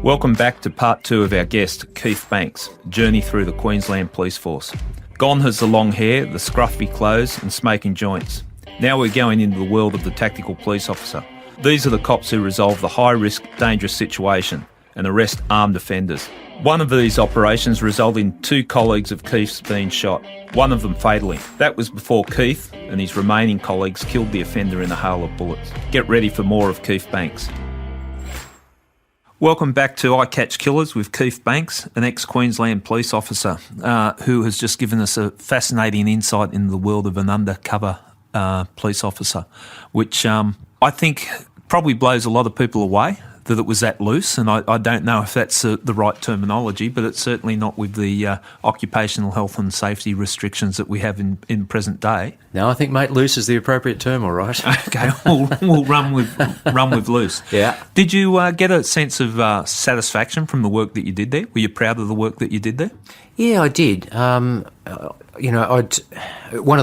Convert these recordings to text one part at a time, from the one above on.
Welcome back to part 2 of our guest, Keith Banks, journey through the Queensland Police Force. Gone has the long hair, the scruffy clothes and smoking joints. Now we're going into the world of the tactical police officer. These are the cops who resolve the high-risk, dangerous situation and arrest armed offenders. One of these operations resulted in 2 colleagues of Keith's being shot, one of them fatally. That was before Keith and his remaining colleagues killed the offender in a hail of bullets. Get ready for more of Keith Banks. Welcome back to I Catch Killers with Keith Banks, an ex-Queensland police officer who has just given us a fascinating insight into the world of an undercover police officer, which I think probably blows a lot of people away that it was that loose, and I don't know if that's the right terminology, but it's certainly not with the occupational health and safety restrictions that we have in present day. No, I think, mate, loose is the appropriate term, all right. Okay, we'll run with loose. Yeah. Did you get a sense of satisfaction from the work that you did there? Were you proud of the work that you did there? Yeah, I did. One of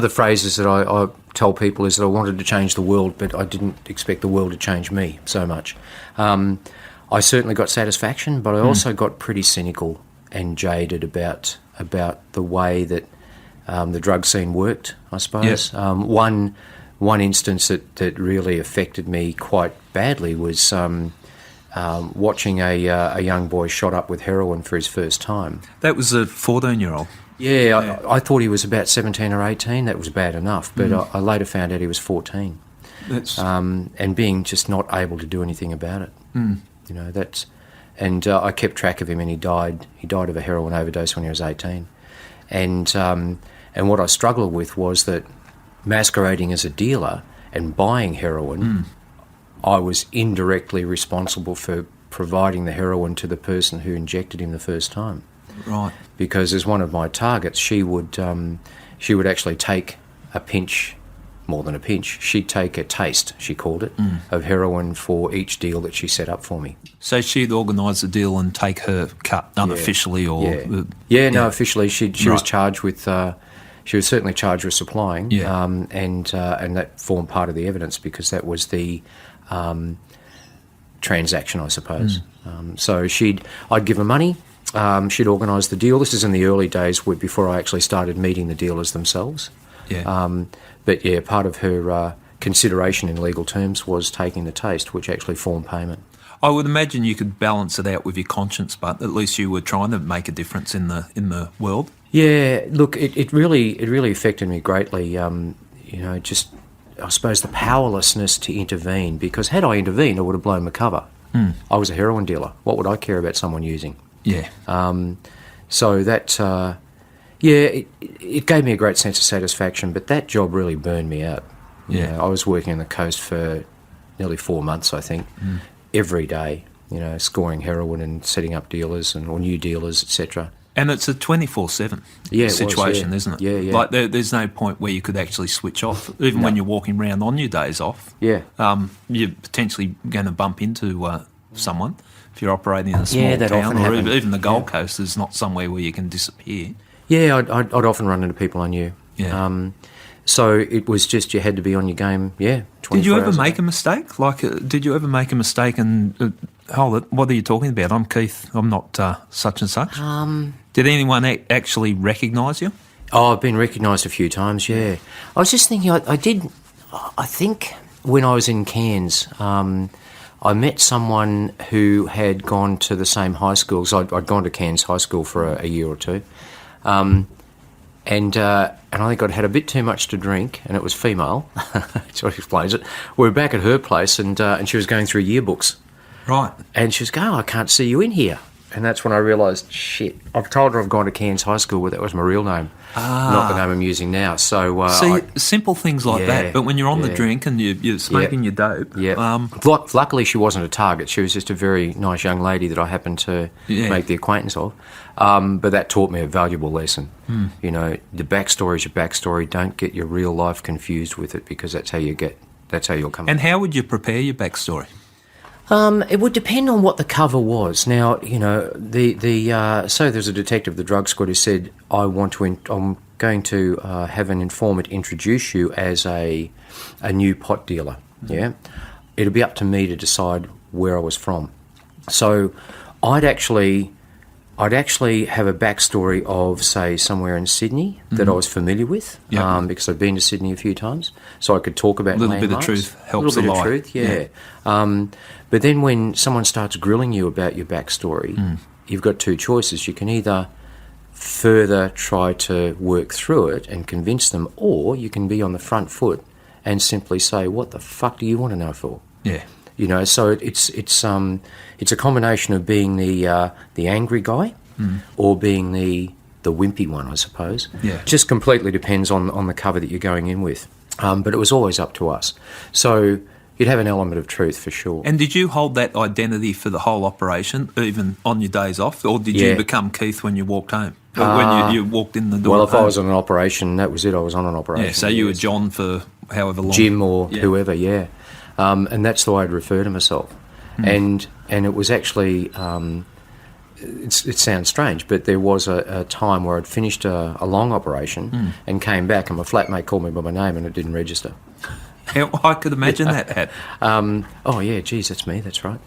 the phrases that I tell people is that I wanted to change the world, but I didn't expect the world to change me so much. I certainly got satisfaction, but I also got pretty cynical and jaded about the way that the drug scene worked, I suppose. Yes. One instance that really affected me quite badly was watching a young boy shot up with heroin for his first time. That was a 14-year-old? Yeah, I thought he was about 17 or 18. That was bad enough, but I later found out he was 14. And being just not able to do anything about it. You know, I kept track of him, and he died of a heroin overdose when he was 18. And what I struggled with was that masquerading as a dealer and buying heroin, I was indirectly responsible for providing the heroin to the person who injected him the first time. Right. Because as one of my targets, she would actually take a pinch, more than a pinch. She'd take a taste, she called it, of heroin for each deal that she set up for me. So she'd organise the deal and take her cut unofficially, or officially she was charged with. She was certainly charged with supplying, and that formed part of the evidence because that was the transaction, I suppose. So I'd give her money. She'd organise the deal. This is in the early days before I actually started meeting the dealers themselves. Yeah. But part of her consideration in legal terms was taking the taste, which actually formed payment. I would imagine you could balance it out with your conscience, but at least you were trying to make a difference in the world. Yeah, look, it really affected me greatly. Just I suppose the powerlessness to intervene, because had I intervened, I would have blown my cover. I was a heroin dealer. What would I care about someone using? Yeah. So that, it gave me a great sense of satisfaction, but that job really burned me out. Yeah. You know, I was working on the coast for nearly 4 months, I think, every day, scoring heroin and setting up dealers or new dealers, etc. And it's a 24/7 situation, isn't it? Yeah. Like there's no point where you could actually switch off, even when you're walking around on your days off. Yeah. You're potentially going to bump into someone. If you're operating in a small town, or even the Gold Coast is not somewhere where you can disappear. Yeah, I'd often run into people I knew. Yeah. So it was just you had to be on your game, 24 Did you ever hours make a mistake? Like, did you ever make a mistake and, hold it, what are you talking about? I'm Keith, I'm not such and such. Did anyone actually recognise you? Oh, I've been recognised a few times, yeah. I was just thinking, I think when I was in Cairns, I met someone who had gone to the same high school. So I'd gone to Cairns High School for a year or two. And I think I'd had a bit too much to drink, and it was female, so it explains it. We were back at her place, and she was going through yearbooks. Right. And she was going, I can't see you in here. And that's when I realised, shit, I've told her I've gone to Cairns High School, but that was my real name, not the name I'm using now. So simple things like that, but when you're on the drink and you're smoking your dope... Luckily, she wasn't a target. She was just a very nice young lady that I happened to make the acquaintance of. But that taught me a valuable lesson. You know, the backstory is your backstory. Don't get your real life confused with it, because that's how you'll come. And how would you prepare your backstory? It would depend on what the cover was. Now, you know, so there's a detective, the drug squad, who said, I'm going to have an informant introduce you as a new pot dealer. Yeah, it'll be up to me to decide where I was from. So I'd actually have a backstory of, say, somewhere in Sydney that I was familiar with, because I'd been to Sydney a few times, so I could talk about landmarks. A little bit of truth helps a lot. A little bit of truth, yeah. But then when someone starts grilling you about your backstory, you've got two choices. You can either further try to work through it and convince them, or you can be on the front foot and simply say, what the fuck do you want to know for? Yeah. You know, so it's a combination of being the angry guy or being the wimpy one, I suppose. Yeah. Just completely depends on the cover that you're going in with. But it was always up to us. So you'd have an element of truth for sure. And did you hold that identity for the whole operation, even on your days off, or did you become Keith when you walked home? When you walked in the door? Well, if I was on an operation, that was it. I was on an operation. Yeah, so you were John for however long. Jim or whoever, yeah. And that's the way I'd refer to myself. And it was actually, it sounds strange, but there was a time where I'd finished a long operation and came back, and my flatmate called me by my name and it didn't register. I could imagine that. Oh, yeah, geez, that's me, that's right.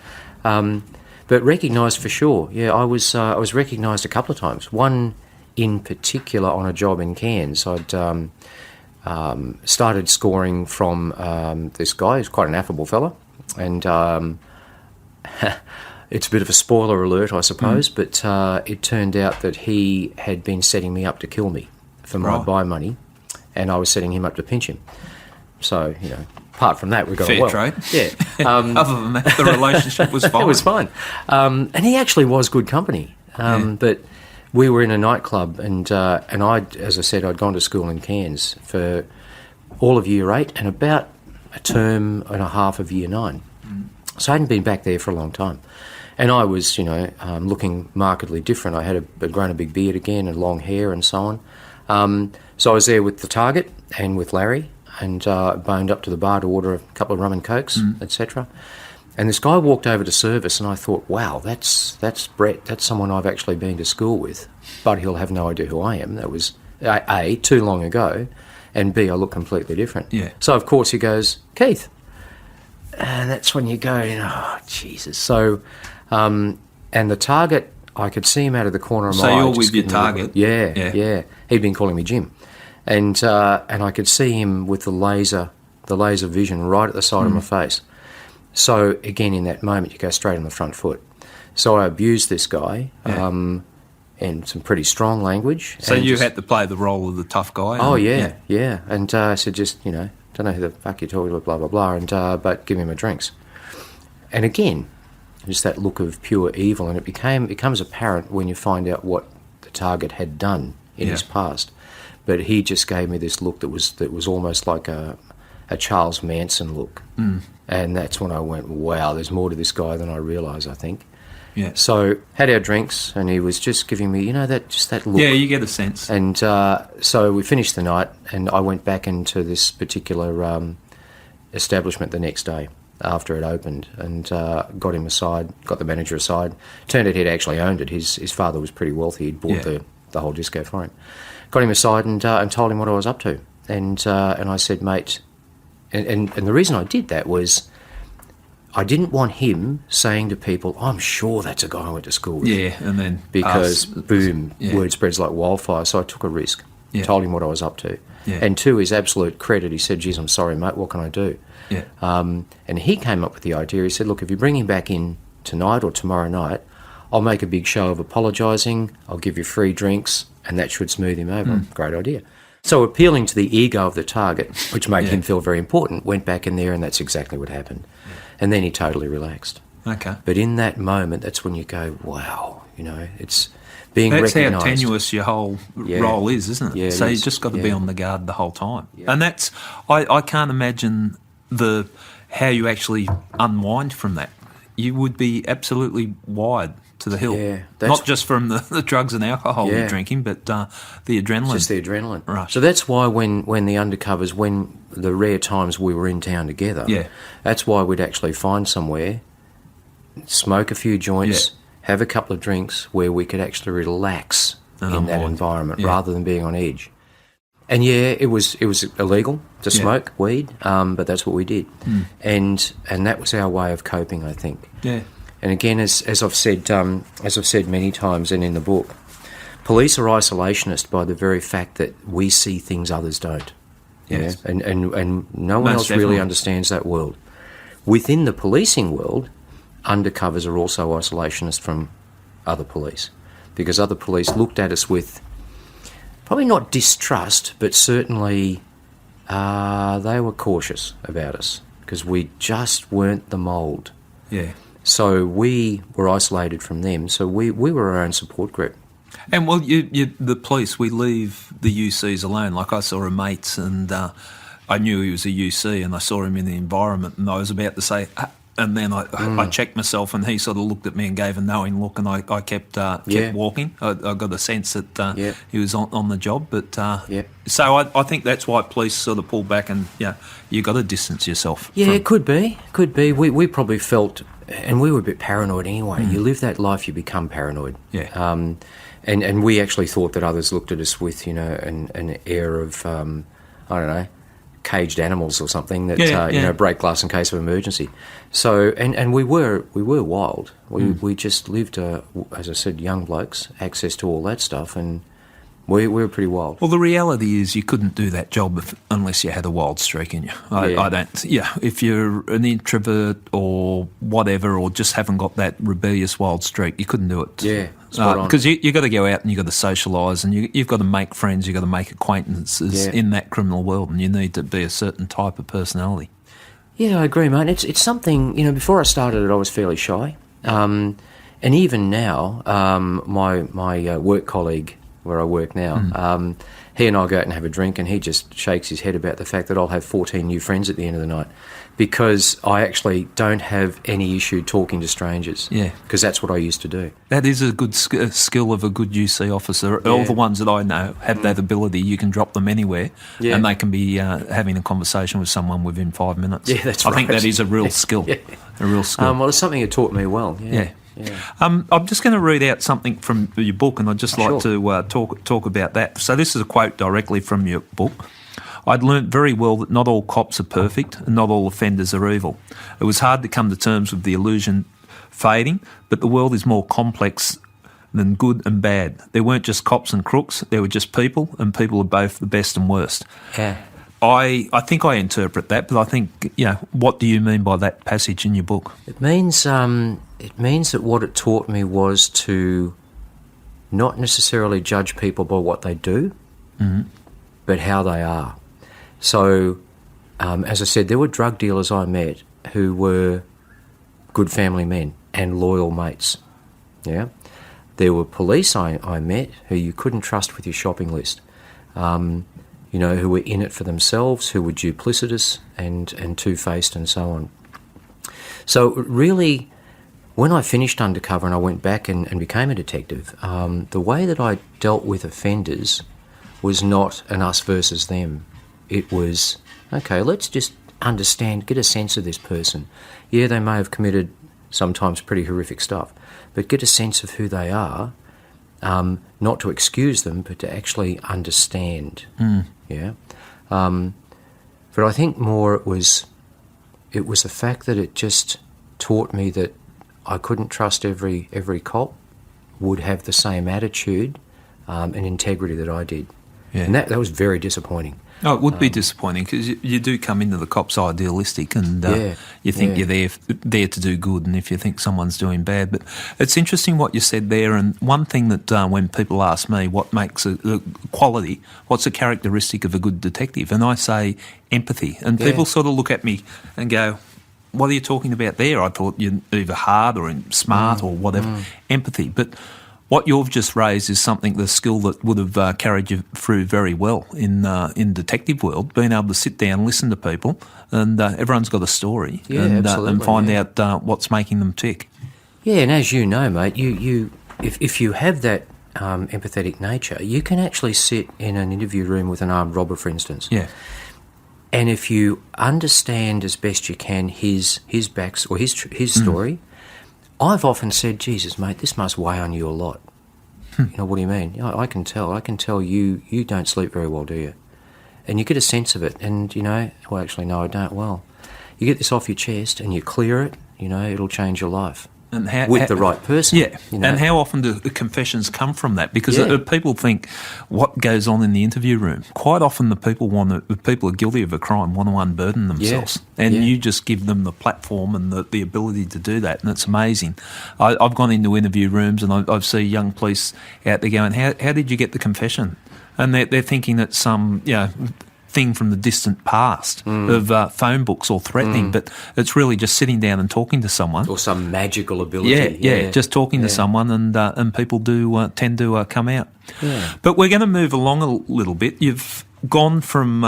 But recognised for sure. Yeah, I was recognised a couple of times. One in particular on a job in Cairns. I'd started scoring from this guy. He's quite an affable fella. And it's a bit of a spoiler alert, I suppose, but it turned out that he had been setting me up to kill me for my buy money, and I was setting him up to pinch him. So, you know, apart from that, we got fair well. Trade. Yeah. Other than that, the relationship was fine. It was fine. And he actually was good company. But we were in a nightclub, and I, as I said, I'd gone to school in Cairns for all of Year 8 and about a term and a half of Year 9. So I hadn't been back there for a long time. And I was, you know, looking markedly different. I had grown a big beard again and long hair and so on. So I was there with the target and with Larry, and boned up to the bar to order a couple of rum and cokes, etc. And this guy walked over to service, and I thought, wow, that's Brett. That's someone I've actually been to school with, but he'll have no idea who I am. That was, A, too long ago, and B, I look completely different. Yeah. So, of course, he goes, Keith. And that's when you go, oh, Jesus. So, and the target, I could see him out of the corner of my eye. So you're with your target? Yeah. He'd been calling me Jim. And I could see him with the laser vision right at the side of my face. So, again, in that moment, you go straight on the front foot. So I abused this guy in some pretty strong language. So you had to play the role of the tough guy? Oh, yeah. And I said, just, you know, don't know who the fuck you're talking to, blah, blah, blah, and but give me my drinks. And again, just that look of pure evil, and it becomes apparent when you find out what the target had done in his past. But he just gave me this look that was almost like a Charles Manson look. And that's when I went, wow, there's more to this guy than I realise, I think. Yeah. So had our drinks, and he was just giving me, you know, that look. Yeah, you get a sense. And so we finished the night, and I went back into this particular establishment the next day after it opened, and got him aside, got the manager aside. Turned out he'd actually owned it. His father was pretty wealthy. He'd bought the whole disco for him. Got him aside and told him what I was up to. And I said, mate, and the reason I did that was I didn't want him saying to people, I'm sure that's a guy I went to school with. Yeah, and then because, boom, word spreads like wildfire. So I took a risk, told him what I was up to. Yeah. And to his absolute credit, he said, geez, I'm sorry, mate, what can I do? Yeah. And he came up with the idea. He said, look, if you bring him back in tonight or tomorrow night, I'll make a big show of apologising, I'll give you free drinks, and that should smooth him over. Great idea. So appealing to the ego of the target, which made him feel very important, went back in there, and that's exactly what happened. And then he totally relaxed. Okay. But in that moment, that's when you go, wow, you know, it's being recognised. That's how tenuous your whole role is, isn't it? Yeah, so it you is. just got to be on the guard the whole time. Yeah. And that's, I can't imagine how you actually unwind from that. You would be absolutely wired to the hill. Yeah, not just from the drugs and alcohol you're drinking, but the adrenaline. Just the adrenaline. Rush. So that's why when the undercovers, when the rare times we were in town together, that's why we'd actually find somewhere, smoke a few joints, have a couple of drinks where we could actually relax in that environment rather than being on edge. And it was illegal to smoke weed, but that's what we did. And that was our way of coping, I think. Yeah. And again, as I've said many times and in the book, police are isolationist by the very fact that we see things others don't. Yes. Yeah? And no one else definitely. really understands that world. Within the policing world, undercovers are also isolationist from other police, because other police looked at us with probably not distrust, but certainly they were cautious about us because we just weren't the mould. Yeah. So we were isolated from them. So we were our own support group. And well, the police, we leave the UCs alone. Like I saw a mate and I knew he was a UC and I saw him in the environment and I was about to say, and then I checked myself and he sort of looked at me and gave a knowing look and I kept walking. I got a sense that he was on the job. But so I think that's why police sort of pull back and, you got to distance yourself. Yeah, it could be. We probably felt, and we were a bit paranoid anyway. You live that life, you become paranoid. Yeah. And we actually thought that others looked at us with, an air of, I don't know, caged animals or something that break glass in case of emergency. So and we were wild. We just lived, as I said, young blokes, access to all that stuff, and we were pretty wild. Well, the reality is you couldn't do that job unless you had a wild streak in you. I don't. Yeah, if you're an introvert or whatever, or just haven't got that rebellious wild streak, you couldn't do it. Yeah, spot on. Because you got to go out and you got to socialise and you've got to make friends, you've got to make acquaintances in that criminal world, and you need to be a certain type of personality. Yeah, I agree, mate. It's something, before I started it, I was fairly shy. And even now, my work colleague where I work now, he and I go out and have a drink and he just shakes his head about the fact that I'll have 14 new friends at the end of the night because I actually don't have any issue talking to strangers. Yeah. Because that's what I used to do. That is a good skill of a good UC officer. All the ones that I know have that ability. You can drop them anywhere and they can be having a conversation with someone within 5 minutes. Yeah, that's right. I think that is a real skill. A real skill. Well, it's something that taught me well. Yeah. I'm just going to read out something from your book, and I'd just like to talk about that. So this is a quote directly from your book. I'd learnt very well that not all cops are perfect and not all offenders are evil. It was hard to come to terms with the illusion fading, but the world is more complex than good and bad. There weren't just cops and crooks, there were just people, and people are both the best and worst. Yeah. I think I interpret that, but I think, what do you mean by that passage in your book? It means that what it taught me was to not necessarily judge people by what they do, but how they are. So, as I said, there were drug dealers I met who were good family men and loyal mates. Yeah, there were police I met who you couldn't trust with your shopping list. Who were in it for themselves, who were duplicitous and two-faced and so on. So really, when I finished Undercover and I went back and became a detective, the way that I dealt with offenders was not an us versus them. It was, okay, let's just understand, get a sense of this person. Yeah, they may have committed sometimes pretty horrific stuff, but get a sense of who they are, not to excuse them, but to actually understand. Yeah. But I think more it was the fact that it just taught me that I couldn't trust every cop would have the same attitude and integrity that I did. Yeah. And that was very disappointing. Oh, it would be disappointing because you do come into the cops idealistic and you think you're there to do good, and if you think someone's doing bad. But it's interesting what you said there, and one thing that when people ask me what makes a quality, what's a characteristic of a good detective, and I say empathy, and people sort of look at me and go, what are you talking about there? I thought you're either hard or smart or whatever. Empathy. But what you've just raised is something, the skill that would have carried you through very well in detective world, being able to sit down, listen to people, and everyone's got a story, and find out what's making them tick. Yeah, and as you know, mate, if you have that empathetic nature, you can actually sit in an interview room with an armed robber, for instance. Yeah. And if you understand as best you can his story. I've often said, Jesus, mate, this must weigh on you a lot. What do you mean? I can tell you don't sleep very well, do you? And you get a sense of it, and, well, actually, no, I don't. Well, you get this off your chest and you clear it, it'll change your life. And with the right person. Yeah, you know? and how often do the confessions come from that? Because people think what goes on in the interview room. Quite often the people are guilty of a crime, want to unburden themselves. And you just give them the platform and the ability to do that, and it's amazing. I've gone into interview rooms and I see young police out there going, how did you get the confession? And they're thinking it's some thing from the distant past of phone books or threatening, but it's really just sitting down and talking to someone. Or some magical ability. Just talking to someone, and people do tend to come out. Yeah. But we're going to move along a little bit. You've gone from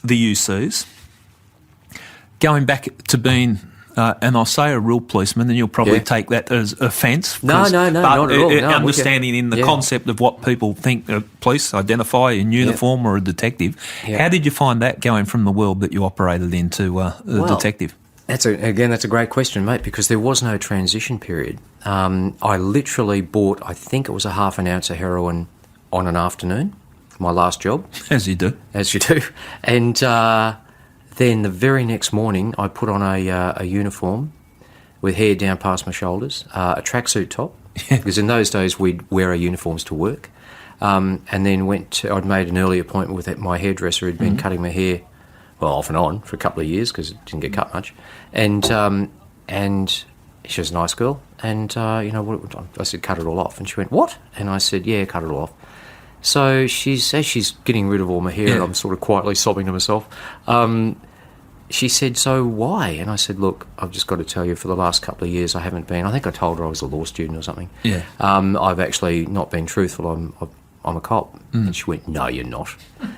the UCs, going back to being... and I'll say a real policeman, and you'll probably take that as offence. No, not at all. No, understanding in the concept of what people think police identify in uniform or a detective. Yeah. How did you find that going from the world that you operated into a detective? That's a great question, mate, because there was no transition period. I literally bought, I think it was a half an ounce of heroin on an afternoon, my last job. As you do. And... then the very next morning, I put on a uniform with hair down past my shoulders, a tracksuit top, because in those days we'd wear our uniforms to work, and then I'd made an early appointment with my hairdresser who'd been cutting my hair, well, off and on for a couple of years because it didn't get cut much, and she was a nice girl, and I said, cut it all off, and she went, what? And I said, yeah, cut it all off. So as she's getting rid of all my hair, and I'm sort of quietly sobbing to myself, she said, so why? And I said, look, I've just got to tell you, for the last couple of years I haven't been, I think I told her I was a law student or something. Yeah. I've actually not been truthful, I'm a cop. And she went, no, you're not.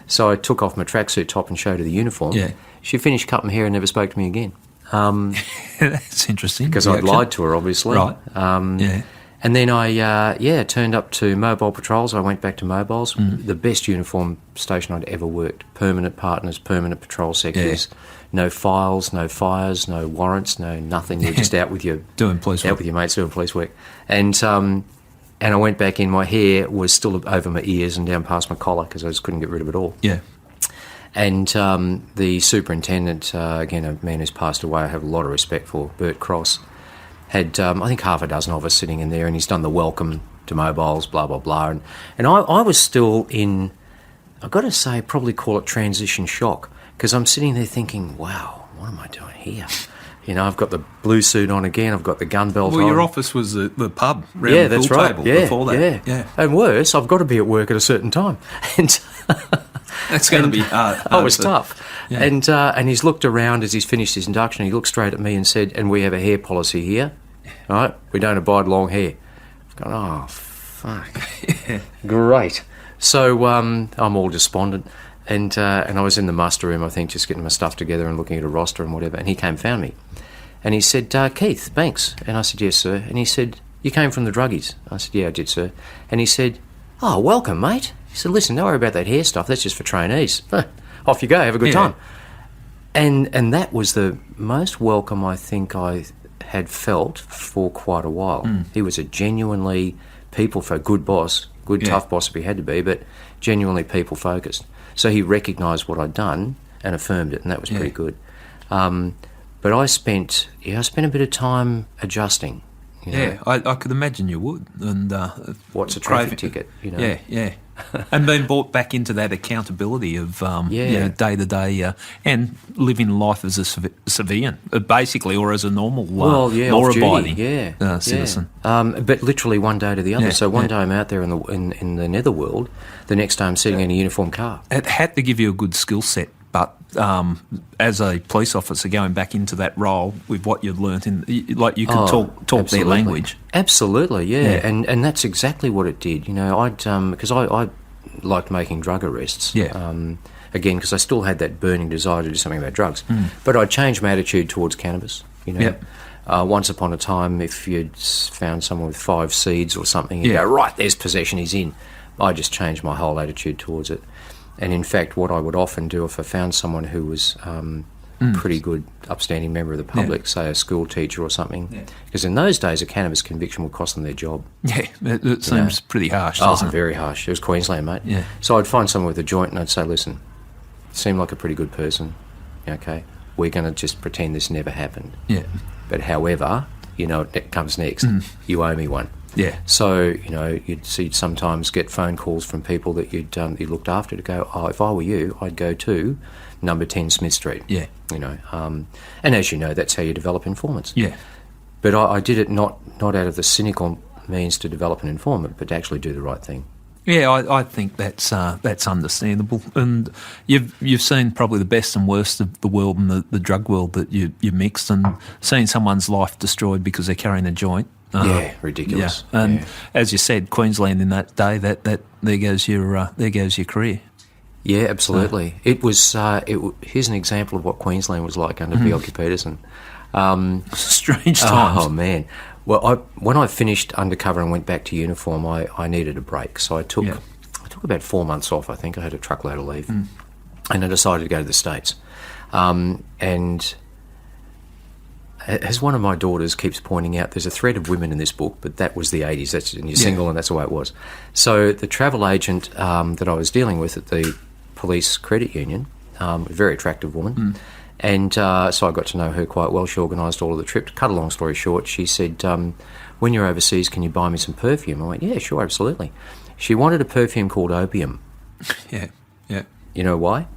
So I took off my tracksuit top and showed her the uniform. Yeah. She finished cutting my hair and never spoke to me again. That's interesting. Because I'd lied to her, obviously. Right. And then I turned up to mobile patrols. I went back to mobiles. The best uniform station I'd ever worked. Permanent partners, permanent patrol sectors. Yeah. No files, no fires, no warrants, no nothing. You're just out with your mates doing police work. And I went back in. My hair was still over my ears and down past my collar because I just couldn't get rid of it all. Yeah. And the superintendent, again, a man who's passed away, I have a lot of respect for, Bert Cross, had, I think, half a dozen of us sitting in there, and he's done the welcome to mobiles, blah, blah, blah. And I was still in, I've got to say, probably call it transition shock, because I'm sitting there thinking, wow, what am I doing here? You know, I've got the blue suit on again, I've got the gun belt on. Well, your office was the pub round the pool table before that. Yeah. And worse, I've got to be at work at a certain time. And that's going to be hard. Oh, it's tough. Yeah. And he's looked around as he's finished his induction. He looked straight at me and said, and we have a hair policy here, right? We don't abide long hair. I've gone, oh, fuck. Great. So I'm all despondent. And I was in the muster room, I think, just getting my stuff together and looking at a roster and whatever. And he came and found me. And he said, Keith, Banks. And I said, yes, sir. And he said, you came from the druggies? I said, yeah, I did, sir. And he said, oh, welcome, mate. He said, listen, don't worry about that hair stuff. That's just for trainees. Off you go, have a good time. And that was the most welcome I think I had felt for quite a while. He was a genuinely good boss, tough boss if he had to be, but genuinely people-focused. So he recognised what I'd done and affirmed it, and that was pretty good. But I spent a bit of time adjusting. You know? Yeah, I could imagine you would. And what's a traffic ticket? You know? Yeah. And being brought back into that accountability of day to day and living life as a civilian, basically, or as a normal law-abiding citizen. But literally one day to the other. So one day I'm out there in the netherworld, the next day I'm sitting in a uniform car. It had to give you a good skill set, but as a police officer going back into that role with what you'd learnt, you could talk their language. Absolutely, yeah. And that's exactly what it did. You know, because I liked making drug arrests. Yeah. Again, because I still had that burning desire to do something about drugs. But I changed my attitude towards cannabis. You know, once upon a time, if you'd found someone with 5 seeds or something, you go, right, there's possession, he's in. I just changed my whole attitude towards it. And in fact, what I would often do if I found someone who was pretty good, upstanding member of the public, say a school teacher or something, because in those days a cannabis conviction would cost them their job. Yeah, it seems pretty harsh, doesn't it? Very harsh. It was Queensland, mate. Yeah. So I'd find someone with a joint and I'd say, listen, you seem like a pretty good person, okay, we're going to just pretend this never happened. Yeah. But however, you know what comes next. You owe me one. Yeah. So, you know, you'd sometimes get phone calls from people that you looked after to go, oh, if I were you, I'd go to number 10 Smith Street. Yeah. You know, and as you know, that's how you develop informants. Yeah. But I did it not out of the cynical means to develop an informant, but to actually do the right thing. Yeah, I think that's understandable, and you've seen probably the best and worst of the world and the drug world that you mixed, and seeing someone's life destroyed because they're carrying a joint. Ridiculous. Yeah. And as you said, Queensland in that day, that there goes your career. Yeah, absolutely. It was. Here's an example of what Queensland was like under Bjelke Petersen. Strange times. Oh man. Well, when I finished undercover and went back to uniform, I needed a break, so I took about 4 months off. I think I had a truckload of leave, and I decided to go to the States. And as one of my daughters keeps pointing out, there's a thread of women in this book, but that was the 80s. That's and you're single, and that's the way it was. So the travel agent that I was dealing with at the police credit union, a very attractive woman. And so I got to know her quite well. She organised all of the trip. To cut a long story short, she said, when you're overseas, can you buy me some perfume? I went, yeah, sure, absolutely. She wanted a perfume called Opium. Yeah. You know why?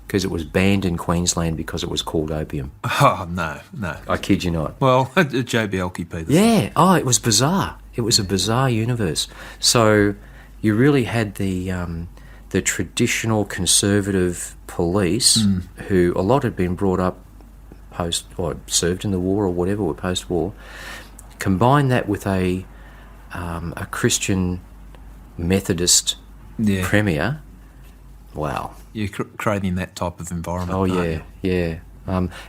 Because it was banned in Queensland because it was called opium. Oh, no. I kid you not. Well, Joe Bjelke Petersen. Yeah. Oh, it was bizarre. It was a bizarre universe. So you really had the traditional conservative police, who a lot had been brought up post or served in the war or whatever, or post-war. Combine that with a Christian Methodist premier. Wow. You're creating that type of environment. Oh yeah.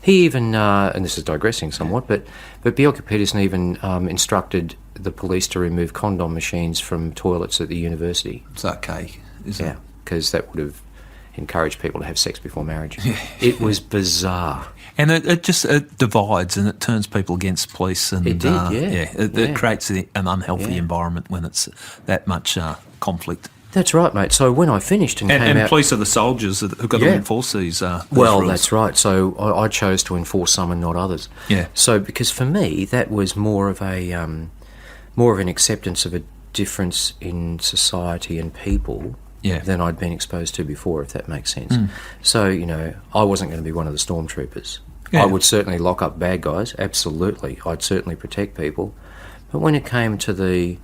He even, and this is digressing somewhat, but Bjelke Petersen even instructed the police to remove condom machines from toilets at the university. It's archaic, isn't it? Yeah, because that would have encouraged people to have sex before marriage. It was bizarre. And it just divides and it turns people against police. And it did, it creates an unhealthy environment when it's that much conflict. That's right, mate. So when I finished and came out... And police are the soldiers who've got to enforce these well, rules. That's right. So I chose to enforce some and not others. Yeah. So because for me, that was more of an acceptance of a difference in society and people than I'd been exposed to before, if that makes sense. So, you know, I wasn't going to be one of the stormtroopers. Yeah. I would certainly lock up bad guys, absolutely. I'd certainly protect people. But when it came to the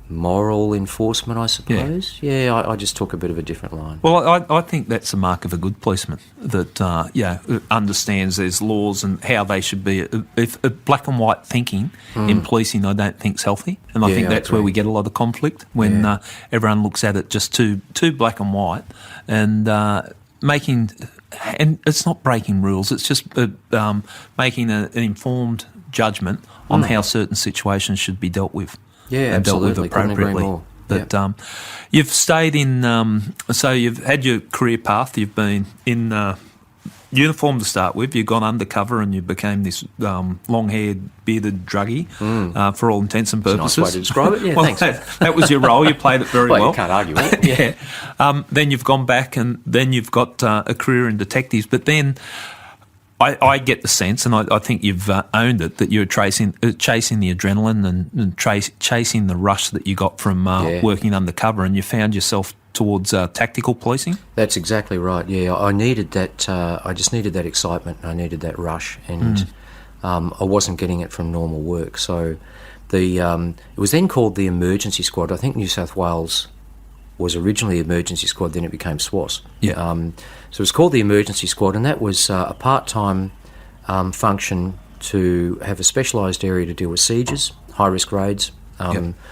moral enforcement, I suppose, I just took a bit of a different line. Well, I think that's a mark of a good policeman, that understands there's laws and how they should be. If black and white thinking in policing, I don't think's healthy, and I think that's where we get a lot of conflict, when everyone looks at it just too black and white, and and it's not breaking rules, it's just making an informed judgment on how certain situations should be dealt with. Yeah, absolutely. Dealt with appropriately. But you've stayed in, so you've had your career path. You've been in uniform to start with. You've gone undercover and you became this long-haired, bearded druggie for all intents and purposes. It's a nice way to describe it. Yeah, well, thanks. that was your role. You played it very well. You can't argue with it. Yeah. Then you've gone back and then you've got a career in detectives. But then I get the sense, and I think you've owned it, that you're chasing the adrenaline and chasing the rush that you got from working undercover, and you found yourself towards tactical policing. That's exactly right. Yeah, I needed that. I just needed that excitement. I needed that rush, and I wasn't getting it from normal work. So it was then called the Emergency Squad. I think New South Wales was originally Emergency Squad, then it became SWAS. Yeah. So it was called the Emergency Squad, and that was a part-time function to have a specialised area to deal with sieges, high-risk raids,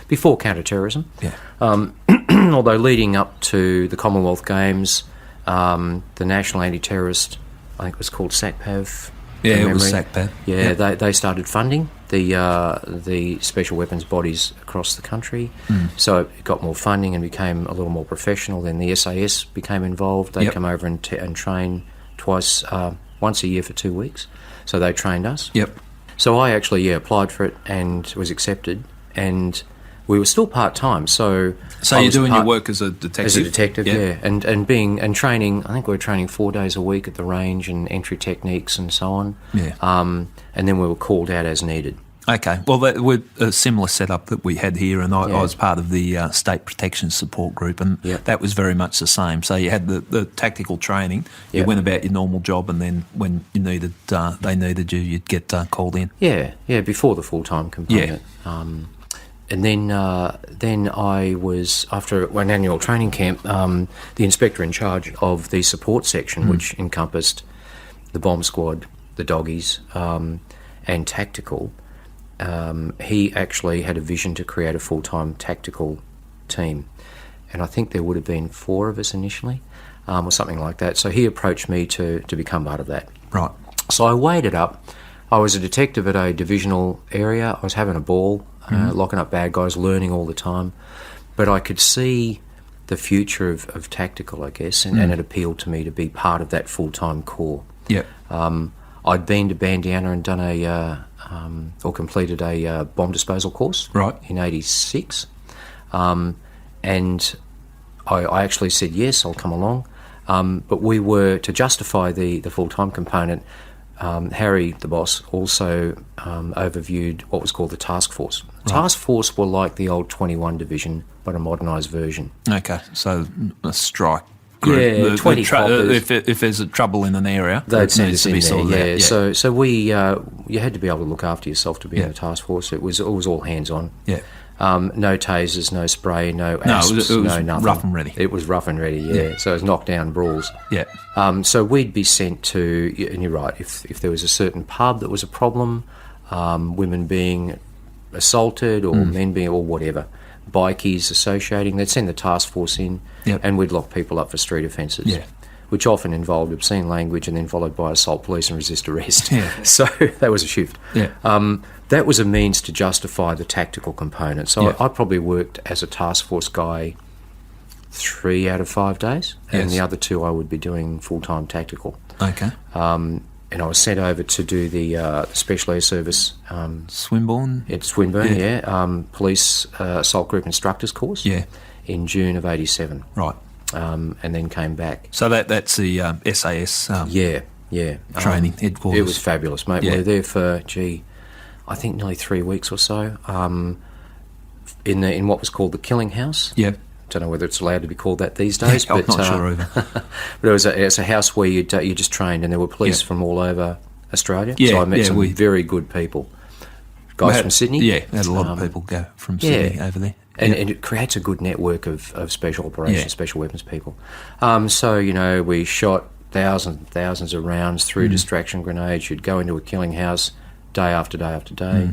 before counter-terrorism. Yeah. Although leading up to the Commonwealth Games, the National Anti-Terrorist, I think it was called SACPAV. Yeah, it was SACPAV. Yeah, they started funding the special weapons bodies across the country. So it got more funding and became a little more professional. Then the SAS became involved. They'd come over and train once a year for 2 weeks. So they trained us. Yep. So I actually applied for it and was accepted, and we were still part-time. So you're doing your work as a detective? As a detective, yeah. And training, I think we were training 4 days a week at the range and entry techniques and so on. Yeah. And then we were called out as needed. Okay, well, that was a similar setup that we had here, and I was part of the State Protection Support Group, and that was very much the same. So you had the tactical training, you went about your normal job, and then when you needed, they needed you, you'd get called in. Yeah, before the full-time component. And then I was, after an annual training camp, the inspector in charge of the support section, which encompassed the bomb squad, the doggies, and tactical. He actually had a vision to create a full-time tactical team, and I think there would have been 4 of us initially, or something like that. So he approached me to become part of that. Right. So I weighed it up. I was a detective at a divisional area. I was having a ball, locking up bad guys, learning all the time, but I could see the future of tactical, I guess, and it appealed to me to be part of that full-time corps. Yeah. I'd been to Bandiana and done or completed a bomb disposal course in 86. And I actually said, yes, I'll come along. But we were, to justify the full-time component, Harry, the boss, also overviewed what was called the task force. Task force were like the old 21 division, but a modernised version. Okay, so a strike group. Yeah, 20 coppers. If there's a trouble in an area, they'd send us in there. Yeah. So we you had to be able to look after yourself to be in a task force. It was all hands on. Yeah. No tasers, no spray, no asps, it was no nothing. rough and ready. It was rough and ready. Yeah. So it was knockdown brawls. Yeah. So we'd be sent to, and you're right, if there was a certain pub that was a problem, women being assaulted or men being, or whatever, bikies associating, they'd send the task force in, and we'd lock people up for street offences, which often involved obscene language and then followed by assault police and resist arrest. Yeah. So that was a shift. Yeah. That was a means to justify the tactical component. So I probably worked as a task force guy 3 out of 5 days, and the other 2 I would be doing full-time tactical. Okay. And I was sent over to do the Special Air Service... Swinburne? At Swinburne, Police Assault Group Instructors course in June of 87. Right. And then came back. So that's the SAS training headquarters. It was fabulous, mate. We were there for, I think nearly 3 weeks or so, in what was called the Killing House. Yeah. Don't know whether it's allowed to be called that these days. I'm but, not sure either. But it's a house where you just trained, and there were police from all over Australia. Yeah, so I met some very good people. Guys from Sydney. Yeah, had a lot of people go from Sydney over there. And it creates a good network of special operations, special weapons people. So, we shot thousands of rounds through distraction grenades. You'd go into a killing house day after day after day.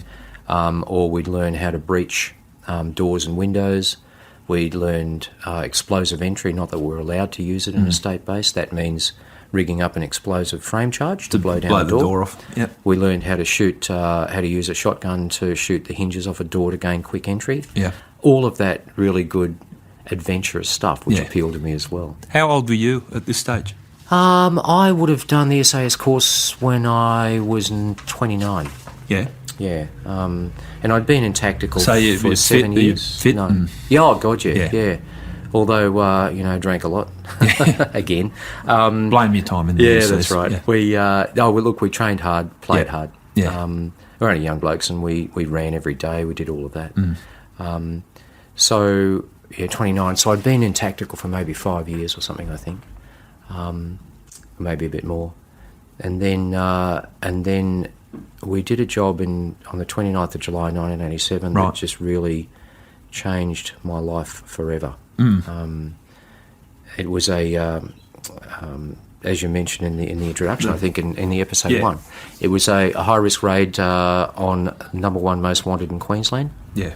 Or we'd learn how to breach doors and windows. We'd learned explosive entry, not that we're allowed to use it in a state base. That means rigging up an explosive frame charge to blow down the door off. Yep. We learned how to shoot, how to use a shotgun to shoot the hinges off a door to gain quick entry. Yeah. All of that really good adventurous stuff, which appealed to me as well. How old were you at this stage? I would have done the SAS course when I was 29. Yeah. Yeah. And I'd been in tactical for 7 years. Fit? Yeah, oh, God, yeah. Although, drank a lot. Again. Blame your time in the Yeah, that's right. Yeah. We trained hard, played hard. Yeah. We're only young blokes, and we ran every day. We did all of that. 29. So I'd been in tactical for maybe 5 years or something, I think. Maybe a bit more. And then we did a job on the 29th of July 1987 that just really changed my life forever. It was as you mentioned in the introduction, I think in the episode 1, it was a high-risk raid on number 1 most wanted in Queensland. Yeah.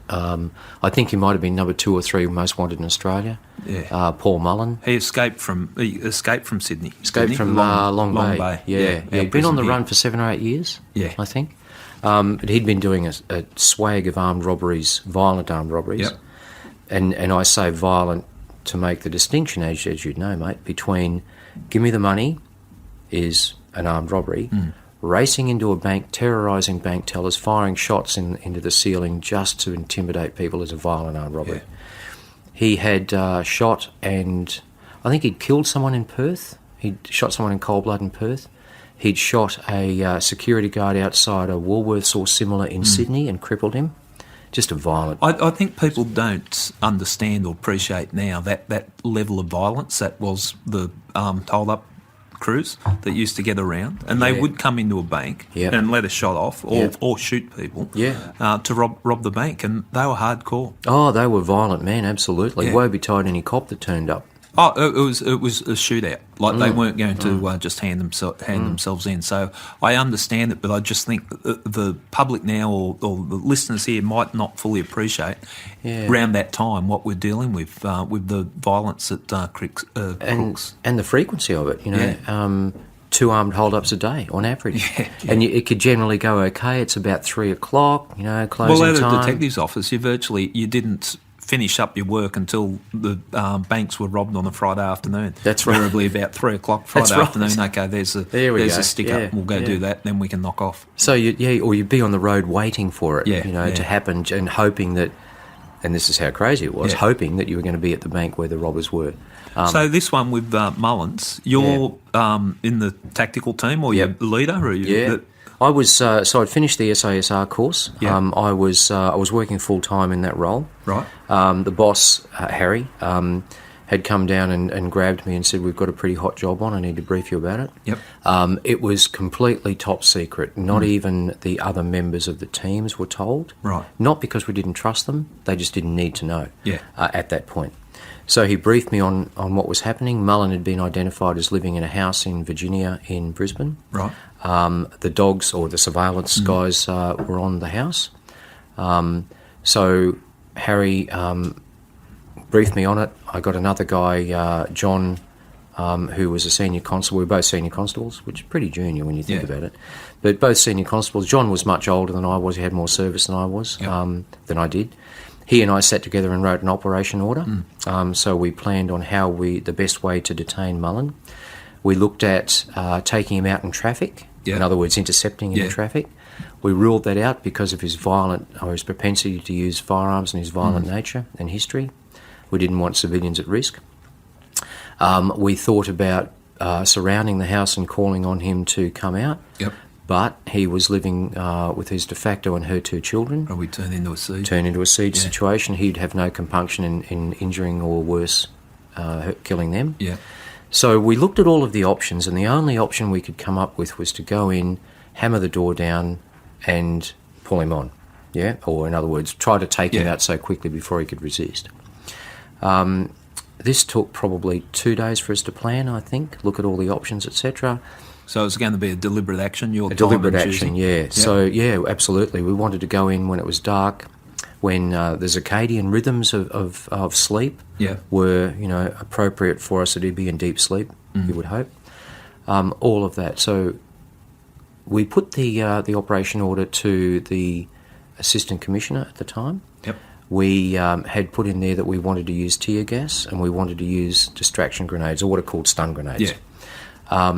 I think he might have been number 2 or 3 most wanted in Australia. Yeah. Paul Mullen. He escaped from Sydney. Escaped from Long Bay. Yeah. He'd been on the run for 7 or 8 years. Yeah. I think. But he'd been doing a swag of armed robberies, violent armed robberies. Yep. And I say violent to make the distinction, as you'd know, mate, between give me the money is an armed robbery, racing into a bank, terrorising bank tellers, firing shots into the ceiling just to intimidate people is a violent armed robbery. Yeah. He had shot and I think he'd killed someone in Perth. He'd shot someone in cold blood in Perth. He'd shot a security guard outside a Woolworths or similar in Sydney and crippled him. Just a violent... I think people don't understand or appreciate now that level of violence that was the hold-up crews that used to get around, and they would come into a bank and let a shot off or shoot people to rob the bank, and they were hardcore. Oh, they were violent, man, absolutely. Yeah. Woe betide any cop that turned up. Oh, it was a shootout. Like they weren't going to just hand themselves in. So I understand it, but I just think the public now or the listeners here might not fully appreciate around that time what we're dealing with the violence at Crooks. And the frequency of it, you know. 2 armed hold-ups a day on average. And it could generally go okay. It's about 3 o'clock, you know, closing time. Well, at a detective's office, you didn't finish up your work until the banks were robbed on a Friday afternoon. That's right. Probably about 3 o'clock Friday afternoon. Okay, there's a stick up. We'll go do that. Then we can knock off. So or you'd be on the road waiting for it, to happen and hoping that. And this is how crazy it was. Hoping that you were going to be at the bank where the robbers were. So this one with Mullins, you're in the tactical team, or you're the leader, or I was so I'd finished the SASR course. Yeah. I was working full time in that role. Right. The boss, Harry, had come down and grabbed me and said, "We've got a pretty hot job on. I need to brief you about it." Yep. It was completely top secret. Not even the other members of the teams were told. Right. Not because we didn't trust them. They just didn't need to know. Yeah. At that point. So he briefed me on what was happening. Mullen had been identified as living in a house in Virginia in Brisbane. Right. The dogs or the surveillance guys were on the house. So Harry briefed me on it. I got another guy, John, who was a senior constable. We were both senior constables, which is pretty junior when you think about it. But both senior constables. John was much older than I was. He had more service than I was, than I did. He and I sat together and wrote an operation order. So we planned on the best way to detain Mullen. We looked at taking him out in traffic, in other words, intercepting him in traffic. We ruled that out because of his his propensity to use firearms and his violent nature and history. We didn't want civilians at risk. We thought about surrounding the house and calling on him to come out. Yep. But he was living with his de facto and her 2 children. Or we turn into a siege. Situation. He'd have no compunction in injuring or worse, killing them. Yeah. So we looked at all of the options, and the only option we could come up with was to go in, hammer the door down, and pull him on. Yeah? Or, in other words, try to take him out so quickly before he could resist. This took probably 2 days for us to plan, I think, look at all the options, etc. So it's going to be a deliberate action, A deliberate action, Yep. So, absolutely. We wanted to go in when it was dark, when the circadian rhythms of sleep were, appropriate for us to be in deep sleep, you would hope. All of that. So we put the operation order to the Assistant Commissioner at the time. Yep. We had put in there that we wanted to use tear gas and we wanted to use distraction grenades, or what are called stun grenades. Yeah.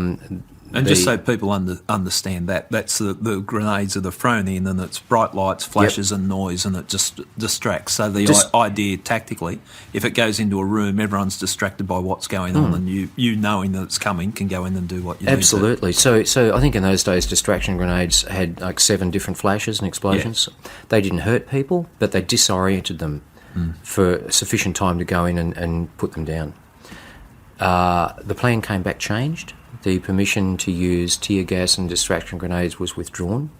And just so people understand that's the grenades that are thrown in, and it's bright lights, flashes and noise, and it just distracts. So the idea tactically, if it goes into a room, everyone's distracted by what's going on, and you knowing that it's coming can go in and do what you Absolutely. need to. So I think in those days distraction grenades had like 7 different flashes and explosions. Yeah. They didn't hurt people, but they disoriented them for sufficient time to go in and put them down. The plan came back changed. The permission to use tear gas and distraction grenades was withdrawn.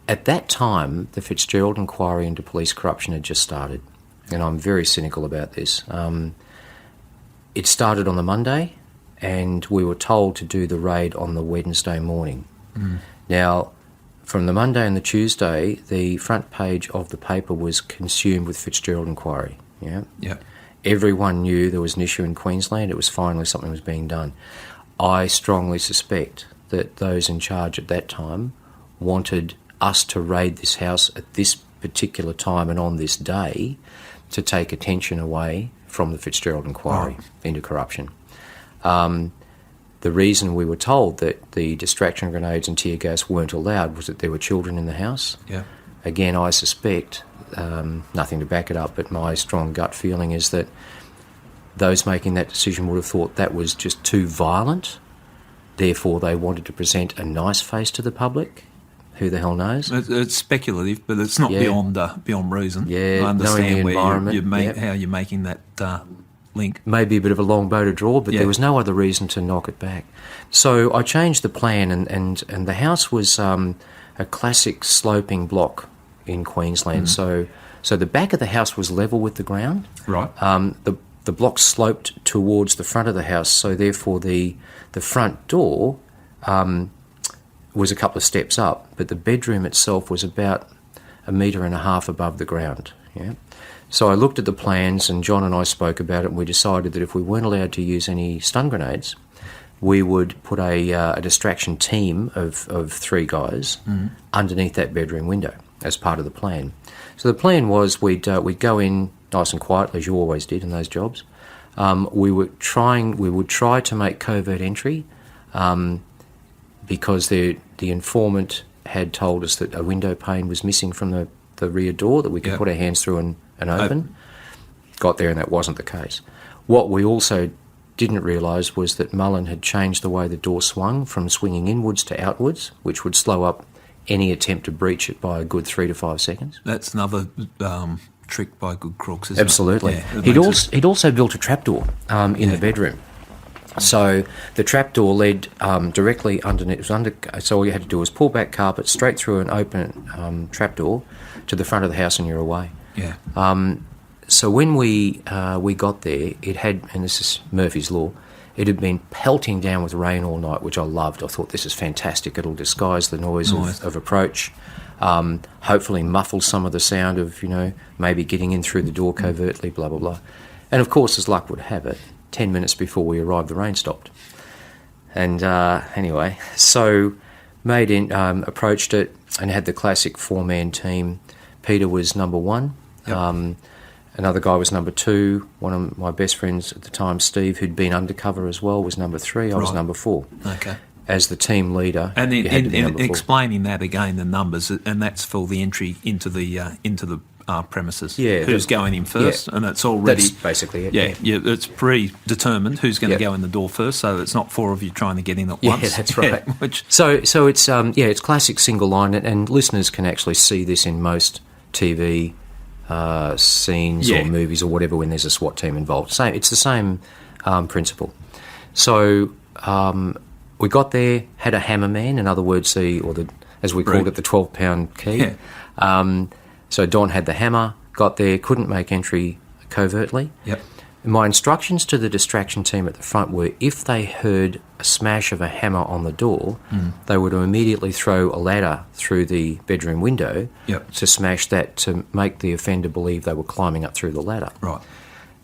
At that time, the Fitzgerald inquiry into police corruption had just started, and I'm very cynical about this. It started on the Monday, and we were told to do the raid on the Wednesday morning. Now, from the Monday and the Tuesday, the front page of the paper was consumed with Fitzgerald inquiry. Yeah. Everyone knew there was an issue in Queensland. It was finally something was being done. I strongly suspect that those in charge at that time wanted us to raid this house at this particular time and on this day to take attention away from the Fitzgerald inquiry into corruption. The reason we were told that the distraction grenades and tear gas weren't allowed was that there were children in the house. Yeah. Again, I suspect, nothing to back it up, but my strong gut feeling is that those making that decision would have thought that was just too violent therefore they wanted to present a nice face to the public. Who the hell knows? It's speculative, but it's not beyond reason. Yeah, I understand knowing the environment, how you're making that link. Maybe a bit of a long bow to draw, but there was no other reason to knock it back. So I changed the plan, and the house was a classic sloping block in Queensland. So the back of the house was level with the ground. Right. The block sloped towards the front of the house, so therefore the front door was a couple of steps up, but the bedroom itself was about 1.5 metres above the ground. Yeah. So I looked at the plans, and John and I spoke about it, and we decided that if we weren't allowed to use any stun grenades, we would put a distraction team of 3 guys underneath that bedroom window as part of the plan. So the plan was we'd go in nice and quietly, as you always did in those jobs. We would try to make covert entry because the informant had told us that a window pane was missing from the rear door that we could put our hands through and open. Got there and that wasn't the case. What we also didn't realise was that Mullen had changed the way the door swung from swinging inwards to outwards, which would slow up any attempt to breach it by a good 3 to 5 seconds. That's another trick by good crooks, isn't Absolutely. it? Absolutely. He'd also built a trapdoor in the bedroom. So the trapdoor led directly underneath. So all you had to do was pull back carpet straight through an open trapdoor to the front of the house, and you're away. Yeah. So when we got there, it had, and this is Murphy's Law, it had been pelting down with rain all night, which I loved. I thought, this is fantastic. It'll disguise the noise of approach, hopefully muffle some of the sound of, maybe getting in through the door covertly, blah, blah, blah. And of course, as luck would have it, 10 minutes before we arrived, the rain stopped. And anyway, so approached it and had the classic 4-man team. Peter was number 1. Yep. Another guy was number 2. One of my best friends at the time, Steve, who'd been undercover as well, was number 3. I was number 4. Okay. As the team leader, and in explaining that again, the numbers, and that's for the entry into the premises. Yeah, who's going in first, and it's already that's basically it. Yeah, it's predetermined who's going to go in the door first, so it's not 4 of you trying to get in at once. Yeah, that's right. So it's classic single line, and listeners can actually see this in most TV scenes or movies or whatever when there's a SWAT team involved. It's the same principle. So we got there, had a hammerman, in other words, as we called it, the 12-pound key. Yeah. So Don had the hammer, got there, couldn't make entry covertly. Yep. My instructions to the distraction team at the front were, if they heard a smash of a hammer on the door, they were to immediately throw a ladder through the bedroom window to smash that, to make the offender believe they were climbing up through the ladder. Right.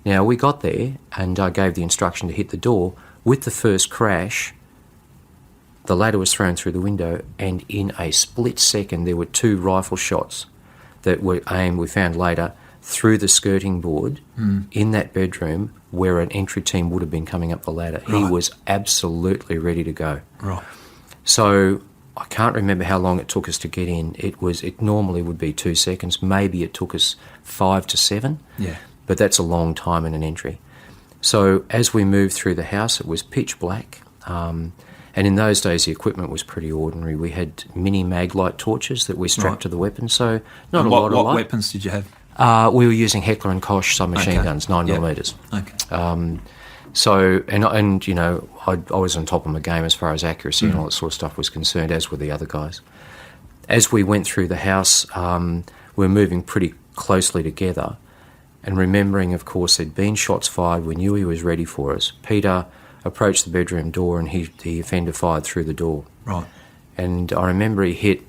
Now, we got there, and I gave the instruction to hit the door. With the first crash, the ladder was thrown through the window, and in a split second, there were 2 rifle shots that were aimed, we found later, through the skirting board in that bedroom where an entry team would have been coming up the ladder. Right. He was absolutely ready to go. Right. So I can't remember how long it took us to get in. It normally would be 2 seconds. Maybe it took us 5 to 7. Yeah. But that's a long time in an entry. So as we moved through the house, it was pitch black. And in those days, the equipment was pretty ordinary. We had mini mag-light torches that we strapped to the weapon, so not a lot of light. What weapons did you have? We were using Heckler and Koch submachine guns, 9mm. Okay. So, I was on top of my game as far as accuracy and all that sort of stuff was concerned, as were the other guys. As we went through the house, we were moving pretty closely together, and remembering, of course, there'd been shots fired. We knew he was ready for us. Peter approached the bedroom door, and the offender fired through the door. Right. And I remember he hit